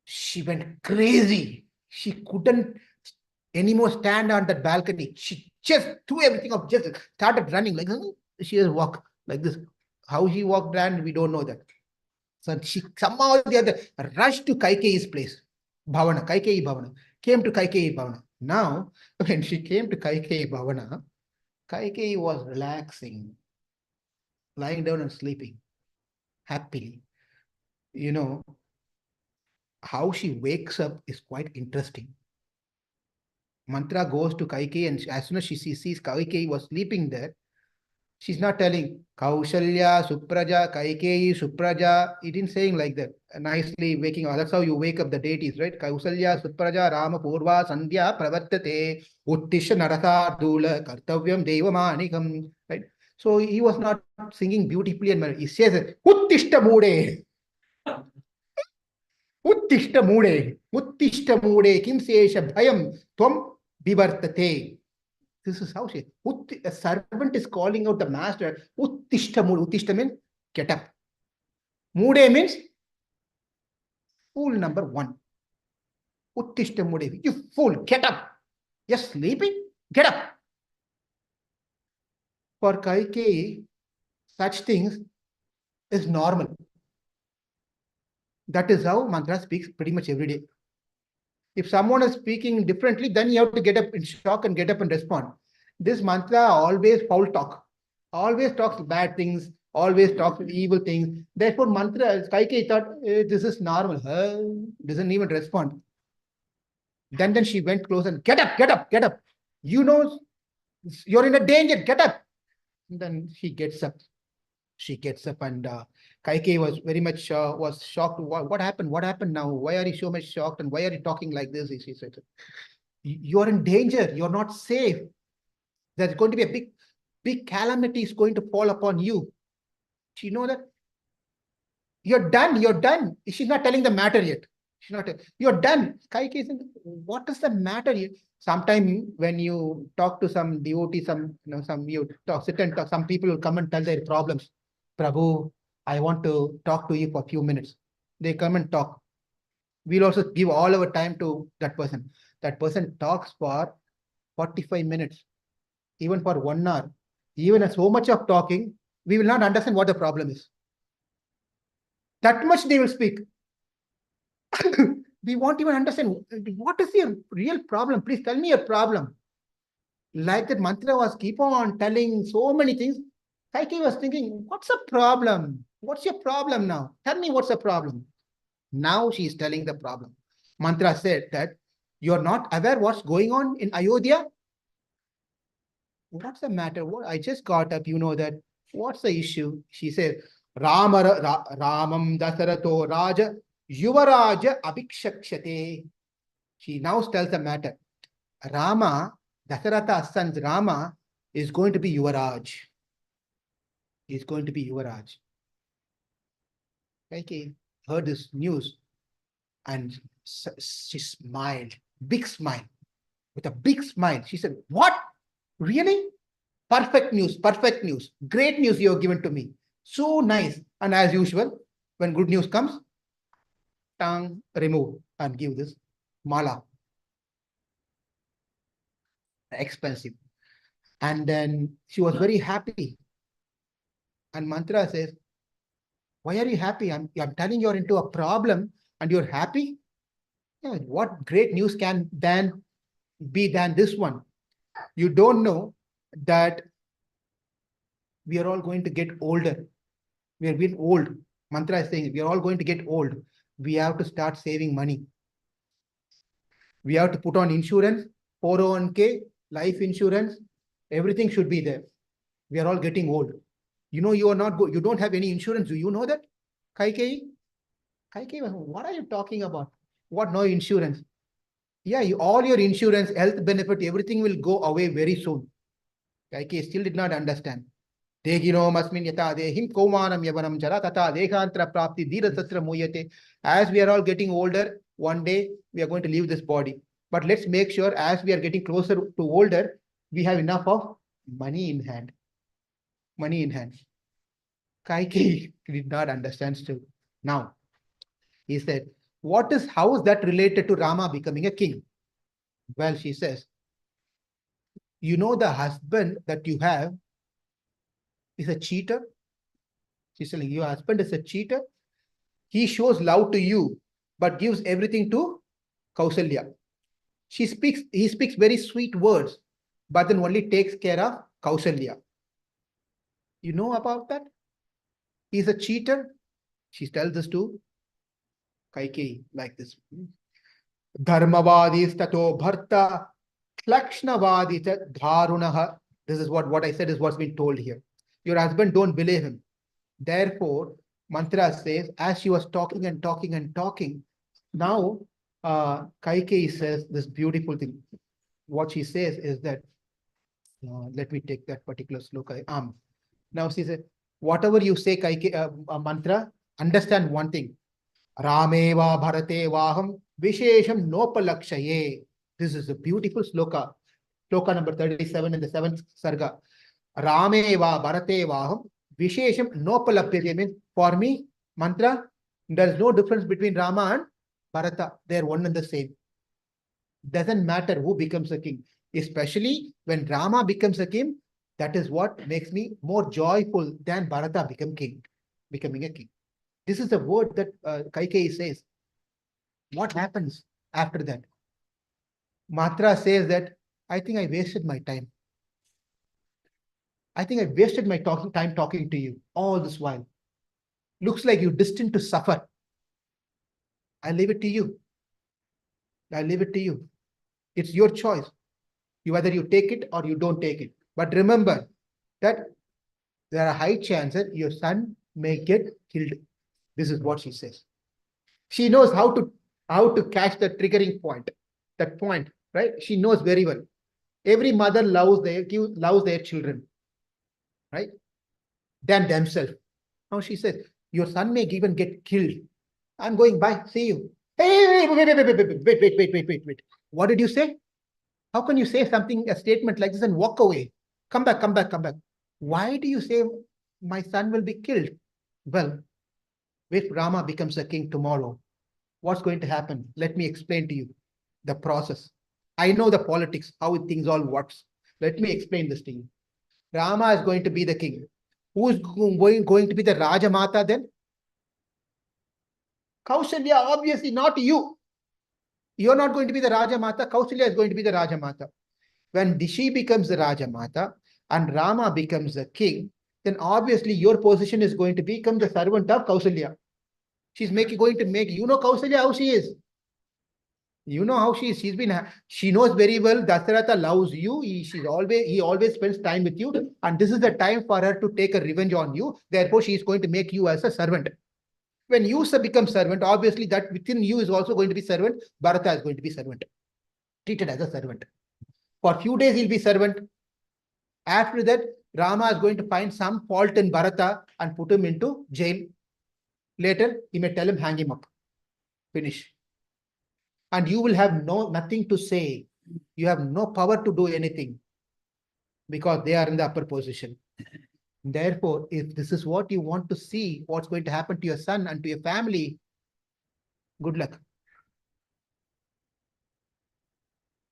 Speaker 1: she went crazy. She couldn't anymore stand on that balcony. She just threw everything up, just started running like she just walked like this. How she walked ran, we don't know that. So she somehow or the other rushed to Kaikeyi's place, Bhavana, Kaikeyi Bhavana, came to Kaikeyi Bhavana. Now, when she came to Kaikeyi Bhavana, Kaikeyi was relaxing, lying down and sleeping happily. You know, how she wakes up is quite interesting. Mantra goes to Kaikeyi, and as soon as she sees Kaikeyi was sleeping there, she's not telling Kaushalya, Supraja, Kaikeyi, Supraja. It didn't saying like that. Nicely waking up. That's how you wake up the deities, right? Kausalya, Supraja, Rama, Purva, Sandhya, Pravartate, Uttisha, Narasa, Dula, Kartavyam, Devamanikam, right? So he was not singing beautifully and he says, Uttishta Mude, Uttishta Mude, Uttishta Mude, Kim Sesha Bhayam, Tvam Vivartate. This is how she, a servant is calling out the master, Uttishta Mude. Uttishta means get up. Mude means fool number one. Uttishta Mude. You fool, get up. You're sleeping? Get up. For Kaikeyi, such things is normal. That is how Mantra speaks pretty much every day. If someone is speaking differently, then you have to get up in shock and get up and respond. This Mantra always foul talk, always talks bad things, always talks evil things. Therefore, Mantra, Kaikeyi thought, this is normal. Doesn't even respond. Then she went close and get up, get up, get up. You know, you're in a danger, get up. And then she gets up. She gets up and Kaikeyi was very much was shocked. What happened? What happened now? Why are you so much shocked? And why are you talking like this? She said, you're in danger. You're not safe. There's going to be a big calamity is going to fall upon you. She know that you're done. You're done. She's not telling the matter yet. She's not. You're done. Kaikeyi said, what is the matter? Sometime when you talk to some devotee, you talk, sit and talk. Some people will come and tell their problems. Prabhu, I want to talk to you for a few minutes. They come and talk. We'll also give all our time to that person. That person talks for 45 minutes, even for 1 hour. Even so much of talking, we will not understand what the problem is. That much they will speak. We won't even understand what is your real problem. Please tell me your problem. Like that Mantra was keep on telling so many things. Kaikeyi was thinking, what's the problem? What's your problem now? Tell me what's the problem. Now she is telling the problem. Mantra said that you're not aware what's going on in Ayodhya. What's the matter? What I just got up, you know that. What's the issue? She said, Ramam Dasarato Raja Yuvaraja Abhikshakshate. She now tells the matter. Rama, Dasaratha's son Rama, is going to be Yuvaraj. He's going to be Yuvaraj. Kaikeyi heard this news and she smiled, big smile, with a big smile. She said, what? Really? Perfect news, great news you have given to me. So nice. And as usual, when good news comes, tongue remove and give this mala. Expensive. And then she was very happy. And Mantra says, why are you happy? I'm telling you're into a problem and you're happy? Yeah, what great news can then be than this one? You don't know that we are all going to get older. We are being old. Mantra is saying we are all going to get old. We have to start saving money. We have to put on insurance, 401k, life insurance. Everything should be there. We are all getting old. You know, you are not you don't have any insurance. Do you know that? Kaikeyi? Kaikeyi, what are you talking about? What no insurance? Yeah, all your insurance, health benefit, everything will go away very soon. Kaikeyi still did not understand. Degino masmin yata dehim komanam yavanam jara tata dekhantra prapti dira tatra muyate. As we are all getting older, one day we are going to leave this body. But let's make sure as we are getting closer to older, we have enough of money in hand. Money in hand. Kaikeyi did not understand still. Now, he said, how is that related to Rama becoming a king? Well, she says, the husband that you have is a cheater. She's telling your husband is a cheater. He shows love to you, but gives everything to Kausalya. He speaks very sweet words, but then only takes care of Kausalya. You know about that? He's a cheater. She tells this to Kaikeyi like this. Dharmavadi stato bharta lakshnavadi dharunaha. This is what I said is what's been told here. Your husband, don't believe him. Therefore, mantra says, as she was talking and talking and talking, now Kaikeyi says this beautiful thing. What she says is that, let me take that particular sloka. Now she says, whatever you say, mantra, understand one thing. Rameva bharate vaham vishesham nopalakshaye. This is a beautiful sloka. Sloka number 37 in the 7th sarga. Rameva bharate vaham vishesham nopalapyate means for me, mantra, there is no difference between Rama and Bharata. They are one and the same. Doesn't matter who becomes a king. Especially when Rama becomes a king, that is what makes me more joyful than Bharata becoming a king. This is the word that Kaikeyi says. What happens after that? Matra says that, I think I wasted my time. I think I wasted my time talking to you all this while. Looks like you're destined to suffer. I leave it to you. I leave it to you. It's your choice. Whether you take it or you don't take it. But remember that there are high chances your son may get killed. This is what she says. She knows how to catch the triggering point. That point, right? She knows very well. Every mother loves their children, right? Than themselves. Now she says, your son may even get killed. I'm going, bye, see you. Hey, wait. What did you say? How can you say a statement like this and walk away? Come back. Why do you say my son will be killed? Well, if Rama becomes a king tomorrow, what's going to happen? Let me explain to you the process. I know the politics, how things all works. Let me explain this to you. Rama is going to be the king. Who is going to be the Rajamata then? Kausalya, obviously not you. You're not going to be the Rajamata. Kausalya is going to be the Rajamata. When Dishi becomes the Rajamata and Rama becomes the king, then obviously your position is going to become the servant of Kausalya. She's going to make, Kausalya how she is. You know how she is. She knows very well Dasharatha loves you. He always spends time with you. And this is the time for her to take a revenge on you. Therefore, she is going to make you as a servant. When you become servant, obviously that within you is also going to be servant. Bharata is going to be servant. Treated as a servant. For a few days, he'll be servant. After that, Rama is going to find some fault in Bharata and put him into jail. Later, he may tell him, hang him up. Finish. And you will have nothing to say. You have no power to do anything because they are in the upper position. Therefore, if this is what you want to see, what's going to happen to your son and to your family, good luck.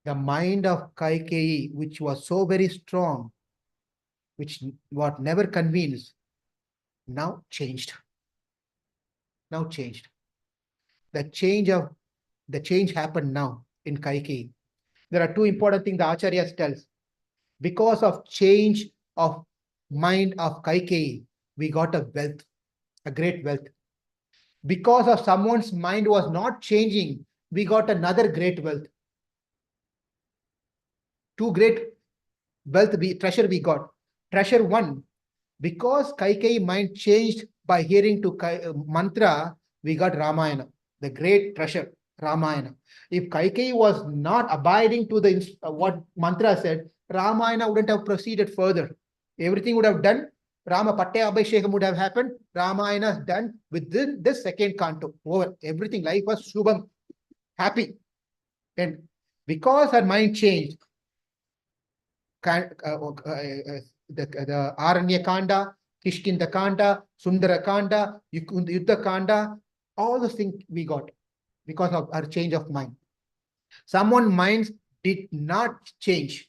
Speaker 1: The mind of Kaikeyi, which was so very strong, which was never convinced, now changed. The change happened now in Kaikeyi. There are two important things the Acharyas tells. Because of change of mind of Kaikeyi, we got a great wealth. Because of someone's mind was not changing, we got another great wealth. Two great treasure we got. Treasure one, because Kaikeyi mind changed by hearing to mantra, we got Ramayana, the great treasure, Ramayana. If Kaikeyi was not abiding to what mantra said, Ramayana wouldn't have proceeded further. Everything would have done. Rama Pattaya Abhishekam would have happened. Ramayana is done within this second canto. Over. Everything, life was Shubham. happy. And because her mind changed, the Aranya Kanda, Kishkinda Kanda, Sundara Kanda, Yuddha Kanda, all those things we got because of our change of mind. Someone's minds did not change.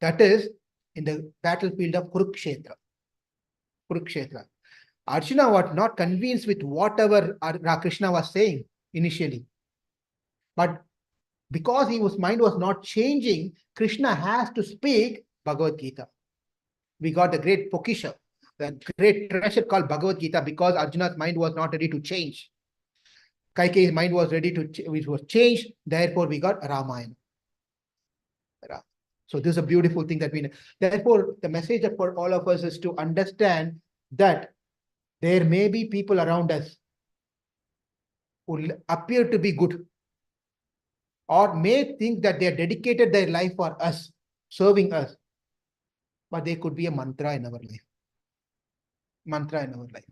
Speaker 1: That is in the battlefield of Kurukshetra. Kurukshetra. Arjuna was not convinced with whatever Krishna was saying initially. But because his mind was not changing, Krishna has to speak Bhagavad Gita. We got the great Pokisha, the great treasure called Bhagavad Gita, because Arjuna's mind was not ready to change. Kaikeyi's mind was ready to which was changed. Therefore, we got Ramayana. So this is a beautiful thing that we know. Therefore, the message for all of us is to understand that there may be people around us who appear to be good, or may think that they have dedicated their life for us, serving us, but they could be a mantra in our life. Mantra in our life.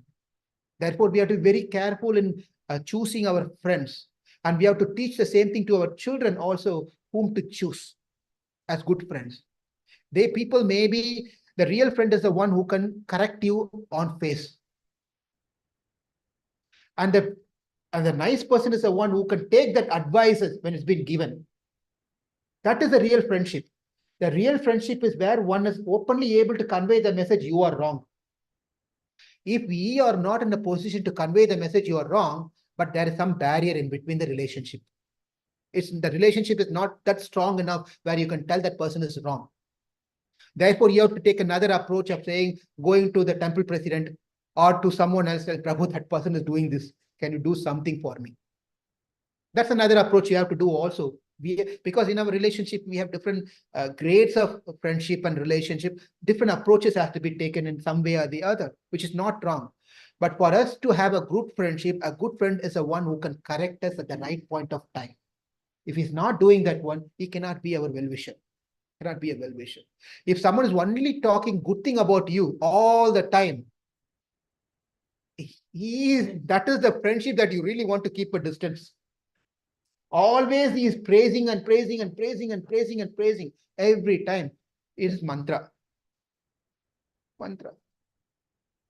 Speaker 1: Therefore, we have to be very careful in choosing our friends. And we have to teach the same thing to our children also, whom to choose as good friends. People maybe the real friend is the one who can correct you on face. And the nice person is the one who can take that advices when it's been given. That is the real friendship. The real friendship is where one is openly able to convey the message, you are wrong. If we are not in a position to convey the message, you are wrong, but there is some barrier in between the relationship. The relationship is not that strong enough where you can tell that person is wrong. Therefore, you have to take another approach of saying, going to the temple president or to someone else, Prabhu, that person is doing this. Can you do something for me? That's another approach you have to do also. Because in our relationship, we have different grades of friendship and relationship. Different approaches have to be taken in some way or the other, which is not wrong. But for us to have a group friendship, a good friend is the one who can correct us at the right point of time. If he's not doing that one, he cannot be our well-wisher. Cannot be a well-wisher. If someone is only talking good thing about you all the time, that is the friendship that you really want to keep a distance. Always he is praising and praising and praising and praising and praising every time. It is mantra. Mantra.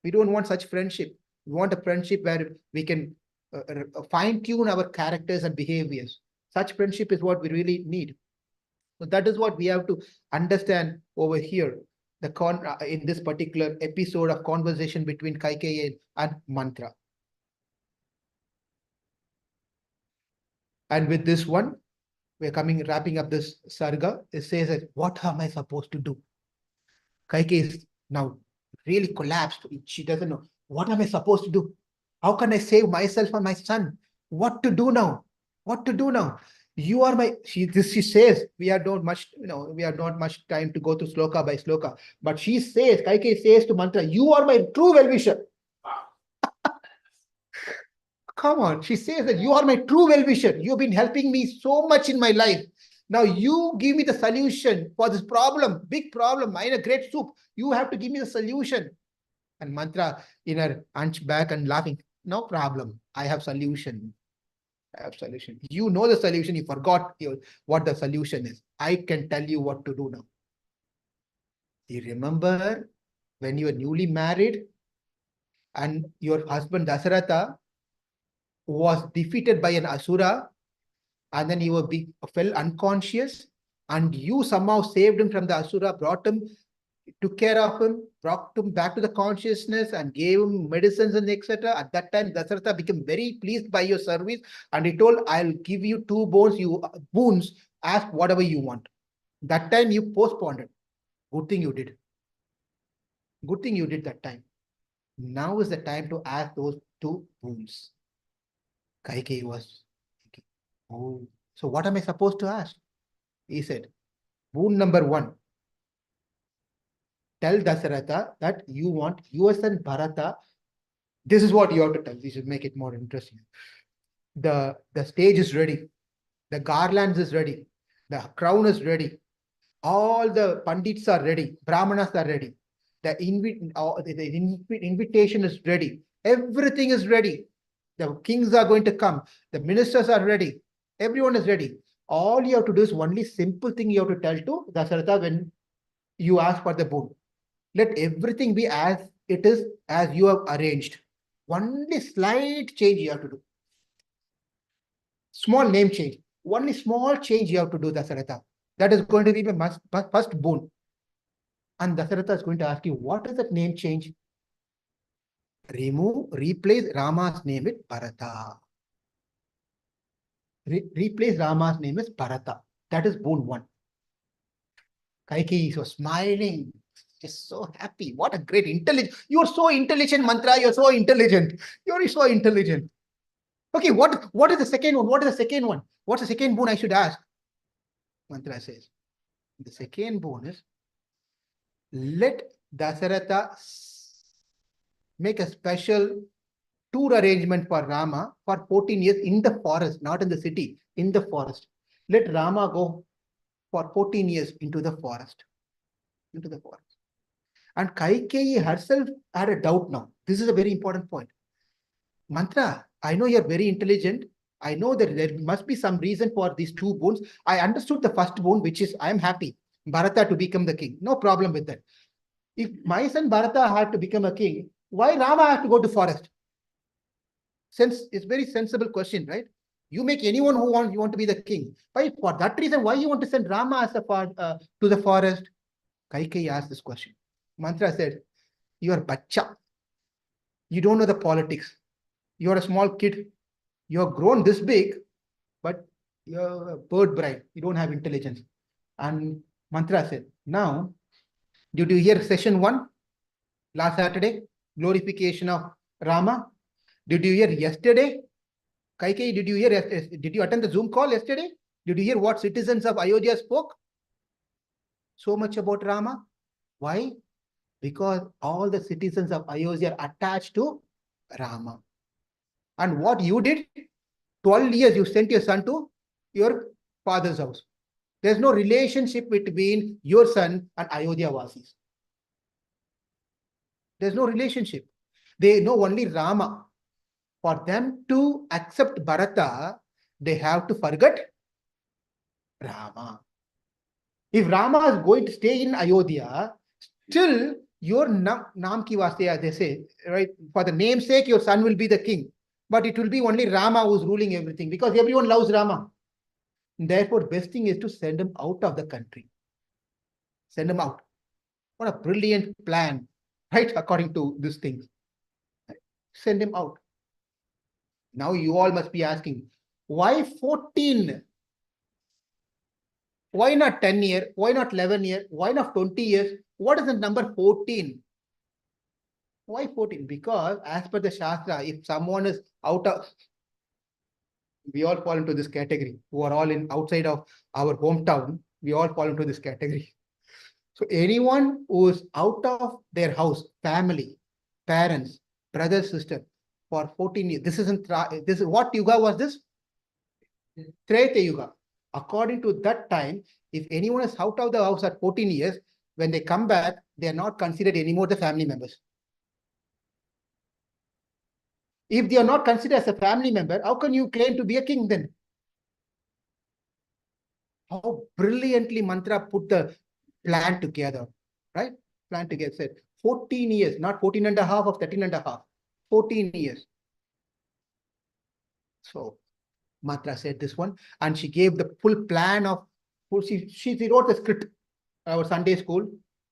Speaker 1: We don't want such friendship. We want a friendship where we can fine-tune our characters and behaviors. Such friendship is what we really need. So that is what we have to understand over here. In this particular episode of conversation between Kaikeyi and Mantra. And with this one, we're wrapping up this sarga. It says that, what am I supposed to do? Kaikeyi is now really collapsed. She doesn't know, what am I supposed to do? How can I save myself and my son? What to do now? What to do now? You are my, she says, we are not much time to go through sloka by sloka. But she says, Kaikeyi says to Mantra, you are my true well-wisher. Come on, she says that you are my true well-wisher. You've been helping me so much in my life. Now you give me the solution for this problem, big problem, mine a great soup. You have to give me the solution. And Mantra in her hunchback and laughing, no problem. I have solution. I have solution. You know the solution. You forgot what the solution is. I can tell you what to do now. You remember when you were newly married and your husband Dasaratha was defeated by an asura, and then he fell unconscious, and you somehow saved him from the asura, brought him, took care of him, brought him back to the consciousness and gave him medicines and etc. At that time, Dasaratha became very pleased by your service, and he told, I'll give you 2 boons, ask whatever you want. That time you postponed it. Good thing you did. Good thing you did that time. Now is the time to ask those 2 boons. Kaikeyi was thinking, oh, so what am I supposed to ask? He said, boon number 1. Tell Dasaratha that you want your son Bharata. This is what you have to tell. We should make it more interesting. The stage is ready. The garlands is ready. The crown is ready. All the pandits are ready. Brahmanas are ready. The invitation is ready. Everything is ready. The kings are going to come. The ministers are ready. Everyone is ready. All you have to do is only simple thing you have to tell to Dasharatha when you ask for the boon. Let everything be as it is, as you have arranged. Only slight change you have to do. Small name change. Only small change you have to do, Dasharatha. That is going to be the first boon. And Dasharatha is going to ask you, what is that name change? Replace Rama's name with Bharata. Replace Rama's name as Bharata. That is boon one. Kaikeyi was smiling, just so happy. What a great intelligence. You're so intelligent, Mantra. You're so intelligent. You're so intelligent. Okay, what is the second one? What is the second one? What's the second boon I should ask? Mantra says, the second boon is, let Dasaratha make a special tour arrangement for Rama for 14 years in the forest, not in the city, in the forest. Let Rama go for 14 years into the forest. Into the forest. And Kaikeyi herself had a doubt now. This is a very important point. Mantra, I know you're very intelligent. I know that there must be some reason for these two boons. I understood the first boon, which is I am happy, Bharata to become the king. No problem with that. If my son Bharata had to become a king, why Rama has to go to forest? Since it's very sensible question, right? You make anyone who you want to be the king. But for that reason, why you want to send Rama as to the forest? Kaikeyi asked this question. Mantra said, you are bacha. You don't know the politics. You are a small kid. You have grown this big, but you're a bird bride. You don't have intelligence. And Mantra said, now, did you hear session 1 last Saturday? Glorification of Rama. Did you hear yesterday? Kaikeyi, did you attend the Zoom call yesterday? Did you hear what citizens of Ayodhya spoke? So much about Rama. Why? Because all the citizens of Ayodhya are attached to Rama. And what you did, 12 years you sent your son to your father's house. There's no relationship between your son and Ayodhya Vasis. There's no relationship. They know only Rama. For them to accept Bharata, they have to forget Rama. If Rama is going to stay in Ayodhya, still your Naam ki vaste, as they say, right? For the namesake, your son will be the king. But it will be only Rama who's ruling everything because everyone loves Rama. Therefore, best thing is to send him out of the country. Send him out. What a brilliant plan, right? According to these things. Send him out. Now you all must be asking, why 14? Why not 10 years? Why not 11 years? Why not 20 years? What is the number 14? Why 14? Because as per the Shastra, if someone is out of, we all fall into this category, who are all in outside of our hometown, we all fall into this category. So anyone who is out of their house, family, parents, brother, sister, for 14 years, this is what yuga was this? Treta Yuga. According to that time, if anyone is out of the house at 14 years, when they come back, they are not considered anymore the family members. If they are not considered as a family member, how can you claim to be a king then? How brilliantly Mantra put the plan together, right? Plan together, said 14 years, not 14 and a half or 13 and a half, 14 years. So Mantra said this one, and she gave the full plan of, she wrote the script. Our Sunday school,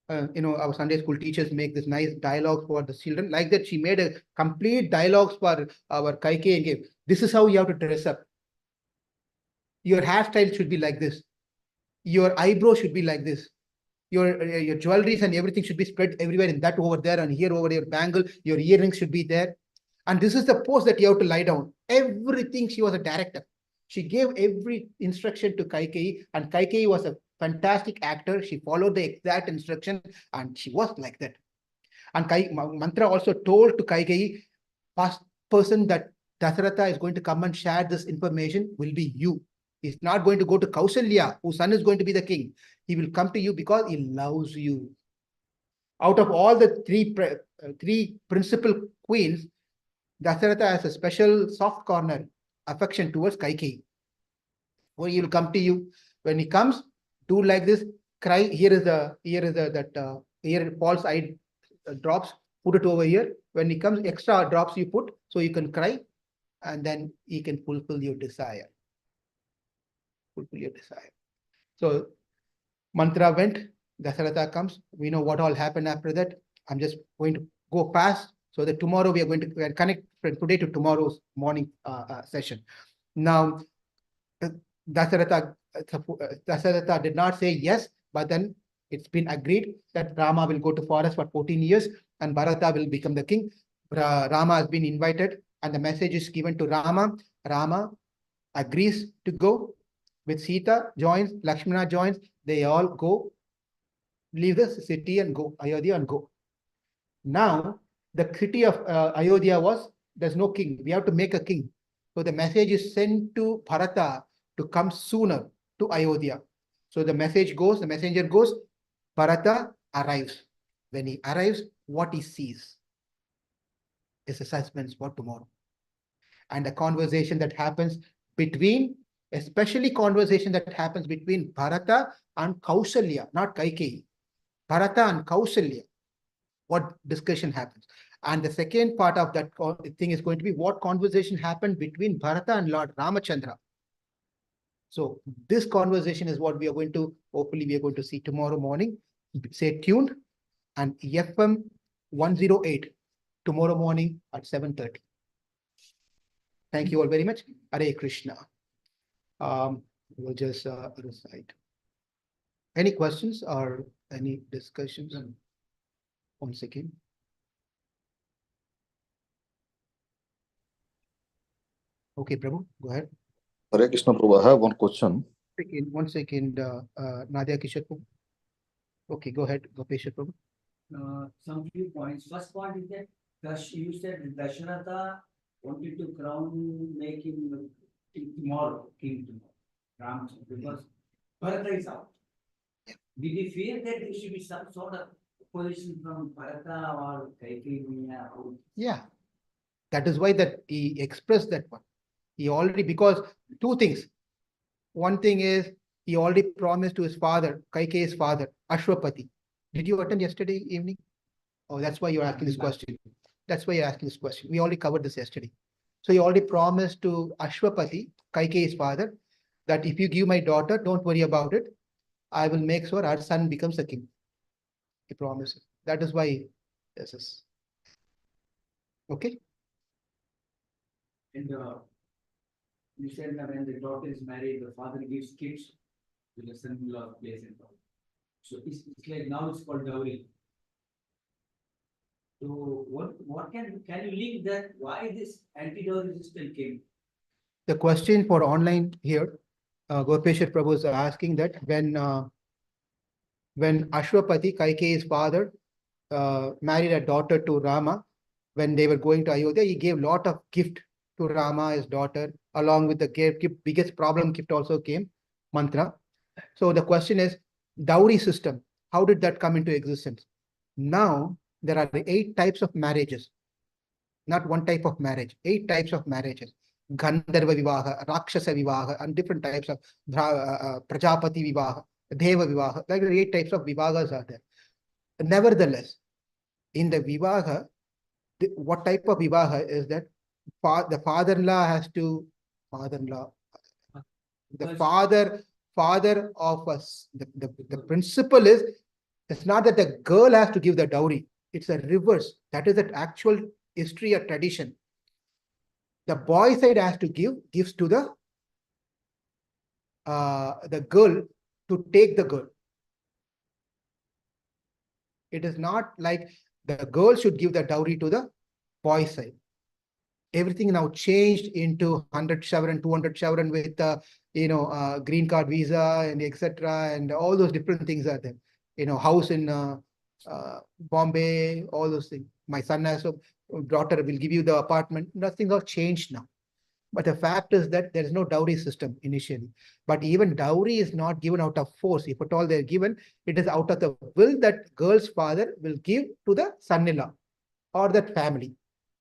Speaker 1: our Sunday school teachers make this nice dialogue for the children. Like that, she made a complete dialogues for our Kaikeyi and gave. This is how you have to dress up. Your hairstyle should be like this. Your eyebrow should be like this. Your jewelries and everything should be spread everywhere in that over there and here over your bangle. Your earrings should be there. And this is the pose that you have to lie down. Everything, she was a director. She gave every instruction to Kaikeyi, and Kaikeyi was a fantastic actor. She followed the exact instruction and she was like that. And Mantra also told to Kaikeyi, first person that Dasharatha is going to come and share this information will be you. He's not going to go to Kausalya, whose son is going to be the king. He will come to you because he loves you. Out of all the three principal queens, Dasharatha has a special soft corner affection towards Kaikeyi. Where he will come to you. When he comes, do like this, cry. Here is here Paul's eye drops, put it over here. When he comes, extra drops you put, so you can cry, and then he can fulfill your desire. Fulfill your desire. So mantra went, Dasaratha comes. We know what all happened after that. I'm just going to go fast so that tomorrow we are going to connect from today to tomorrow's morning session. Now, Dasaratha, Dasaratha did not say yes, but then it's been agreed that Rama will go to forest for 14 years and Bharata will become the king. Rama has been invited and the message is given to Rama. Rama agrees to go with Sita, joins, Lakshmana joins, they all go, leave the city and go, Ayodhya and go. Now, the city of Ayodhya was, there's no king, we have to make a king. So the message is sent to Bharata to come sooner to Ayodhya. So the message goes, the messenger goes, Bharata arrives. When he arrives, what he sees is a suspense for tomorrow. And the conversation that happens between, especially conversation that happens between Bharata and Kausalya, not Kaikeyi. Bharata and Kausalya, what discussion happens. And the second part of that thing is going to be what conversation happened between Bharata and Lord Ramachandra. So this conversation is what we are going to, hopefully we are going to see tomorrow morning. Stay tuned, and FM 108 tomorrow morning at 7:30. Thank you all very much. Hare Krishna. We'll just recite. Any questions or any discussions? 1 second. Okay, Prabhu, go ahead.
Speaker 2: Hare Krishna Prabhu, I have one question.
Speaker 1: 1 second, Nadia Kishore. Okay, go ahead, Gopeshwar Prabhu.
Speaker 3: Some few points. First point is that you said Dasharatha wanted to crown, make him tomorrow, king tomorrow, Ramchandra, because Bharata is out. Did he fear that there should be some sort of opposition from Bharata or Kaikeyi?
Speaker 1: Yeah, that is why that he expressed that one. He already, because two things. One thing is he already promised to his father, Kaikeyi's father, Ashwapati. Did you attend yesterday evening? Oh, that's why you're asking this question. That's why you're asking this question. We already covered this yesterday. So he already promised to Ashwapati, Kaikeyi's father, that if you give my daughter, don't worry about it. I will make sure our son becomes a king. He promises. That is why this is. Okay?
Speaker 3: And you said that when the daughter is married, the father gives kids to the son-in-law place and all. So it's like now it's called dowry. So what can you link that? Why this anti-dowry system came?
Speaker 1: The question for online here, Gopeshwar Prabhu is asking that when Ashwapati, Kaikeyi's father, married a daughter to Rama, when they were going to Ayodhya, he gave lot of gift to Rama, his daughter, along with the gift. Biggest problem gift also came, mantra. So the question is, dowry system, how did that come into existence? Now, there are 8 types of marriages, not one type of marriage, 8 types of marriages. Gandharva Vivaha, Rakshasa Vivaha, and different types of Prajapati Vivaha, Deva Vivaha, like 8 types of Vivahas are there. Nevertheless, in the Vivaha, what type of Vivaha is that the father-in-law has to, father-in-law, the father of us, the principle is, it's not that the girl has to give the dowry, it's a reverse. That is the actual history or tradition. The boy side has to gives to the girl to take the girl. It is not like the girl should give the dowry to the boy side. Everything now changed into 100 Chevron, 200 Chevron with green card visa and etc. And all those different things are there. House in Bombay, all those things. My son has a daughter, will give you the apartment. Nothing all changed now. But the fact is that there is no dowry system initially. But even dowry is not given out of force. If at all they're given, it is out of the will that girl's father will give to the son-in-law or that family.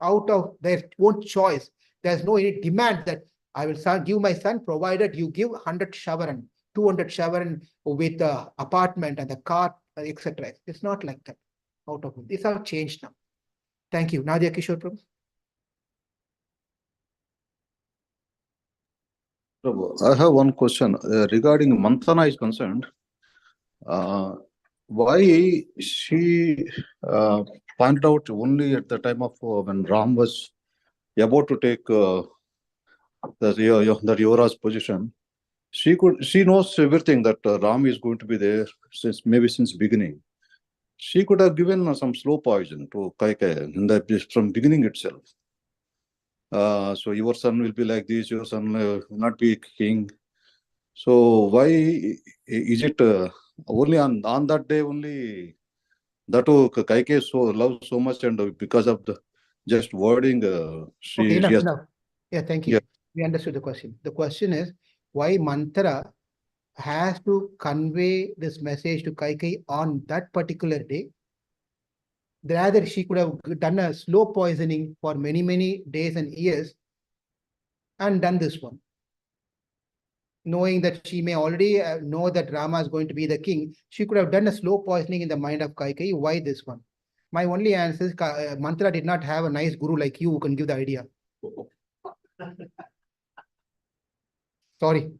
Speaker 1: out of their own choice. There's no any demand that I will give my son provided you give 100 Shavaran, 200 Shavaran with the apartment and the car, etc. It's not like that. Out of these have changed now. Thank you. Nadia Kishore Prabhu.
Speaker 2: Prabhu, I have one question regarding Mantana is concerned. Why she pointed out only at the time of when Ram was about to take that Yuvara's position? She knows everything that Ram is going to be there since beginning. She could have given some slow poison to Kaikeyi from beginning itself. So your son will be like this, your son will not be king. So why is it only on that day only that Kaikeyi so loves so much, and because of the just wording
Speaker 1: Okay,
Speaker 2: she has.
Speaker 1: enough. Yeah, thank you.
Speaker 2: Yeah.
Speaker 1: We understood the question. The question is why Mantra has to convey this message to Kaikeyi on that particular day. Rather, she could have done a slow poisoning for many, many days and years and done this one. Knowing that she may already know that Rama is going to be the king, she could have done a slow poisoning in the mind of Kaikeyi. Why this one? My only answer is Mantra did not have a nice guru like you who can give the idea. Sorry.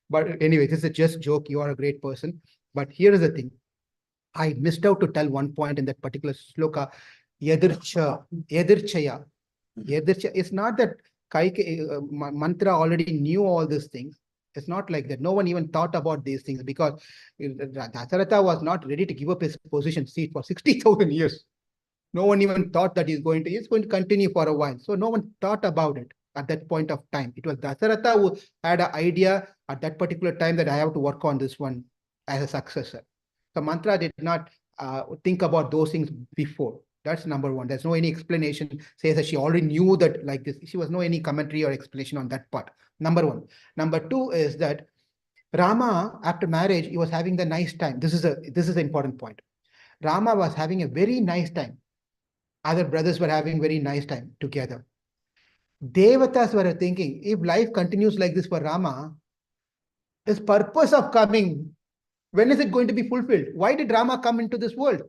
Speaker 1: But anyway, this is a just joke. You are a great person. But here is the thing. I missed out to tell one point in that particular sloka. Yadirchaya. Yadirchaya. It's not that Mantra already knew all these things. It's not like that. No one even thought about these things because Dasharatha was not ready to give up his position seat for 60,000 years. No one even thought that he's going to continue for a while. So no one thought about it at that point of time. It was Dasharatha who had an idea at that particular time that I have to work on this one as a successor. So Mantra did not think about those things before. That's number one. There's no any explanation says that she already knew that like this. She was no any commentary or explanation on that part. Number one. Number two is that Rama, after marriage, he was having the nice time. This is the important point. Rama was having a very nice time. Other brothers were having very nice time together. Devatas were thinking, if life continues like this for Rama, his purpose of coming, when is it going to be fulfilled? Why did Rama come into this world?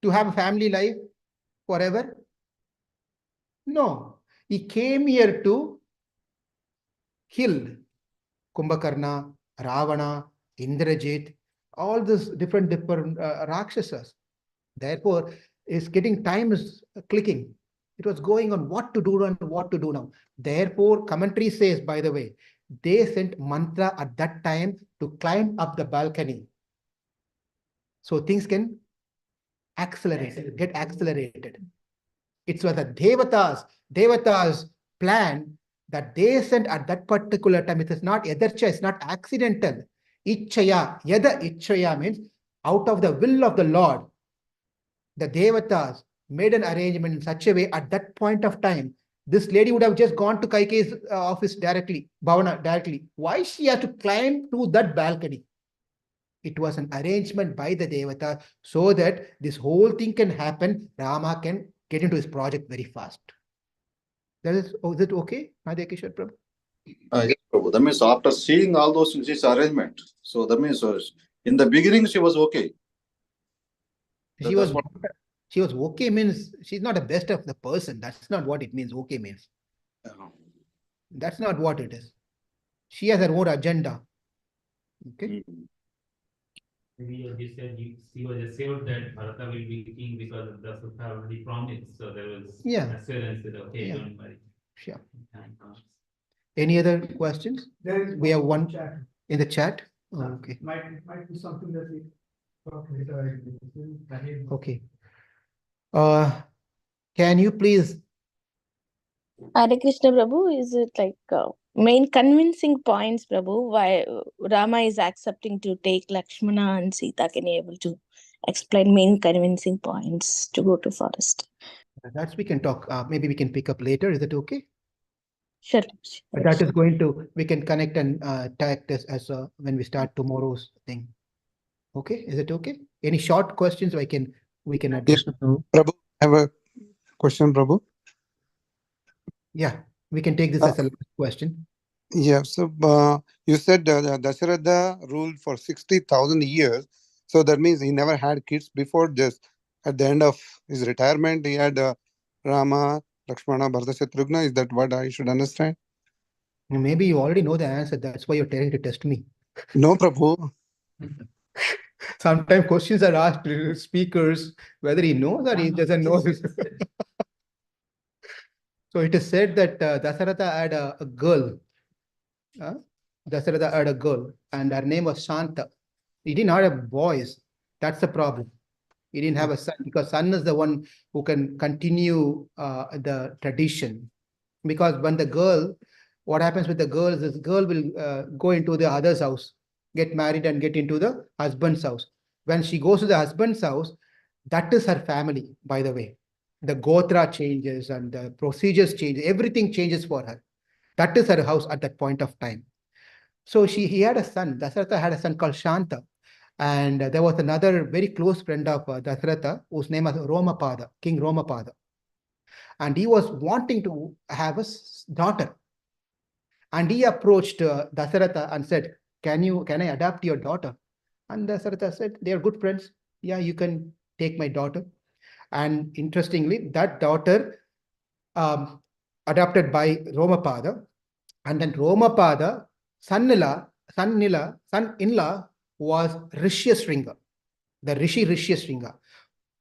Speaker 1: To have a family life forever? No. He came here to kill Kumbhakarna, Ravana, Indrajit, all these different Rakshasas. Therefore, time is clicking. It was going on what to do and what to do now. Therefore, commentary says, by the way, they sent Mantra at that time to climb up the balcony. So things can get accelerated. It was the Devata's plan that they sent at that particular time. It is not Yadarcha, it's not accidental. Ichchaya, Yada Ichchaya means out of the will of the Lord. The Devatas made an arrangement in such a way at that point of time, this lady would have just gone to Kaikeyi's office directly, Bhavana directly. Why she had to climb to that balcony? It was an arrangement by the Devata so that this whole thing can happen. Rama can get into his project very fast. Is it okay, Nadia Kishore Prabhu?
Speaker 2: Yes, Prabhu. That means after seeing all those things, this arrangement. So that means in the beginning she was okay.
Speaker 1: She was okay means she's not the best of the person. That's not what it means. Okay means. That's not what it is. She has her own agenda. Okay.
Speaker 4: Maybe you said she was assured that Bharata will be king because of the Sutta already promised. So there was assurance that okay, don't worry.
Speaker 1: Sure. Any other questions? We have one in the chat. Oh, okay.
Speaker 5: Might be something that we talk later.
Speaker 1: Okay. Can you please?
Speaker 6: Hare Krishna Prabhu, is it like main convincing points, Prabhu, why Rama is accepting to take Lakshmana and Sita? Can you able to explain main convincing points to go to forest?
Speaker 1: That's we can talk. Maybe we can pick up later. Is it okay?
Speaker 6: Sure.
Speaker 1: That is going to, we can connect and tag this as when we start tomorrow's thing. Okay, is it okay? Any short questions we can address?
Speaker 7: Yes, Prabhu. I have a question, Prabhu.
Speaker 1: Yeah, we can take this as a last question.
Speaker 7: Yeah, so you said Dasharatha ruled for 60,000 years. So that means he never had kids before. Just at the end of his retirement, he had Rama, Lakshmana, Bharata, Shatrugna. Is that what I should understand?
Speaker 1: Maybe you already know the answer. That's why you're trying to test me.
Speaker 7: No, Prabhu.
Speaker 1: Sometimes questions are asked to speakers whether he knows or he doesn't know. So it is said that Dasaratha had a girl. Dasaratha had a girl, and her name was Shanta. He didn't have boys. That's the problem. He didn't have a son because son is the one who can continue the tradition. Because when the girl, what happens with the girl is this girl will go into the other's house, get married and get into the husband's house. When she goes to the husband's house, that is her family, by the way. The gotra changes and the procedures change. Everything changes for her. That is her house at that point of time. So he had a son. Dasaratha had a son called Shanta. And there was another very close friend of Dasaratha whose name was Romapada, King Romapada. And he was wanting to have a daughter. And he approached Dasaratha and said, can I adopt your daughter? And Dasaratha said, they are good friends. Yeah, you can take my daughter. And interestingly, that daughter adopted by Romapada. And then Romapada, son-in-law was Rishyasringa, the Rishi Rishyasringa.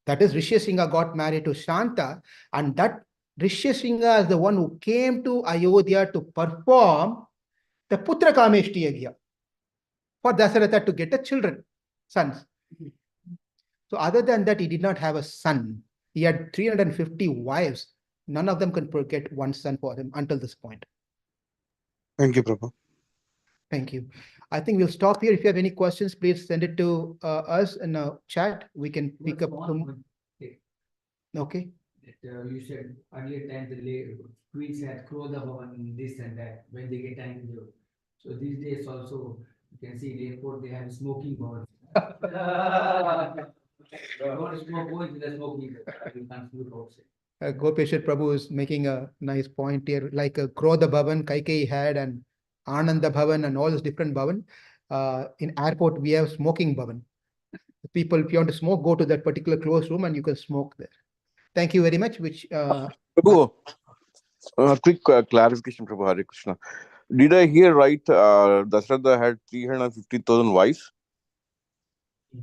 Speaker 1: That is, Rishyasringa got married to Shanta, and that Rishyasringa is the one who came to Ayodhya to perform the Putra Kameshti Yagya for Dasaratha to get the children, sons. So other than that, he did not have a son. He had 350 wives. None of them could get one son for him until this point.
Speaker 7: Thank you, Prabhu.
Speaker 1: Thank you. I think we'll stop here. If you have any questions, please send it to us in a chat. We can pick up. Okay.
Speaker 3: You said earlier times the queens had Krodha Bhavan, this and that when they get angry. So these days also you can see in the airport they have smoking Bhavan. Don't smoke with the smoking. You can't smoke outside.
Speaker 1: Gopeshwar Prabhu is making a nice point here, like a Krodha Bhavan, Kaikeyi had, and Ananda Bhavan, and all these different Bhavan. In airport, we have smoking Bhavan. People, if you want to smoke, go to that particular closed room and you can smoke there. Thank you very much.
Speaker 8: Prabhu, quick clarification, Prabhu. Hare Krishna. Did I hear right? Dasaratha had 350,000 wives?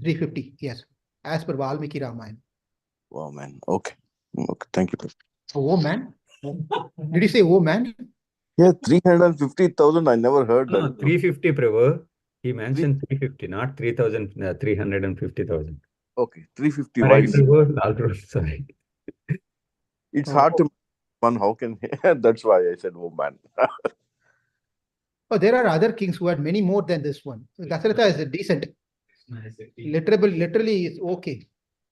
Speaker 1: 350, yes. As per Valmiki Ramayana.
Speaker 8: Wow, man. Okay. Okay. Thank you, Prabhu.
Speaker 1: Oh, man. Did you say, oh, man?
Speaker 8: Yeah, 350,000. I never heard that.
Speaker 9: No, 350, Prabhu. He mentioned 350, not 3,000, 350,000.
Speaker 8: Okay, 350
Speaker 9: Right,
Speaker 8: wives.
Speaker 9: Prabhu? Sorry.
Speaker 8: It's hard to one. How can that's why I said, oh, man.
Speaker 1: Oh, there are other kings who had many more than this one. Dasaratha is a decent. Literally, it's okay.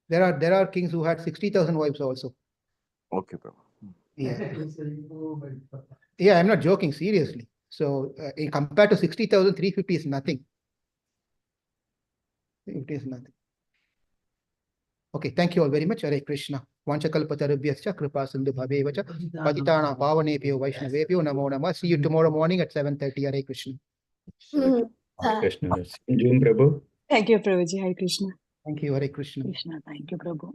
Speaker 1: There are kings who had 60,000 wives also.
Speaker 8: Okay, Prabhu.
Speaker 1: Yeah. Yeah, I'm not joking, seriously. So compared to 60,000, 350 is nothing. It is nothing. Okay, thank you all very much. Hare Krishna. Vanchakalpatarubhyascha kripa sindhu bhavevacha patitana pavanebhyo vaishnavebhyo namo namah. See you tomorrow morning at 7:30. Hare Krishna.
Speaker 9: Hare Krishna. See you, Prabhu.
Speaker 10: Thank you, Prabhuji. Hare Krishna.
Speaker 1: Thank you. Hare Krishna.
Speaker 10: Krishna. Thank you, Prabhu.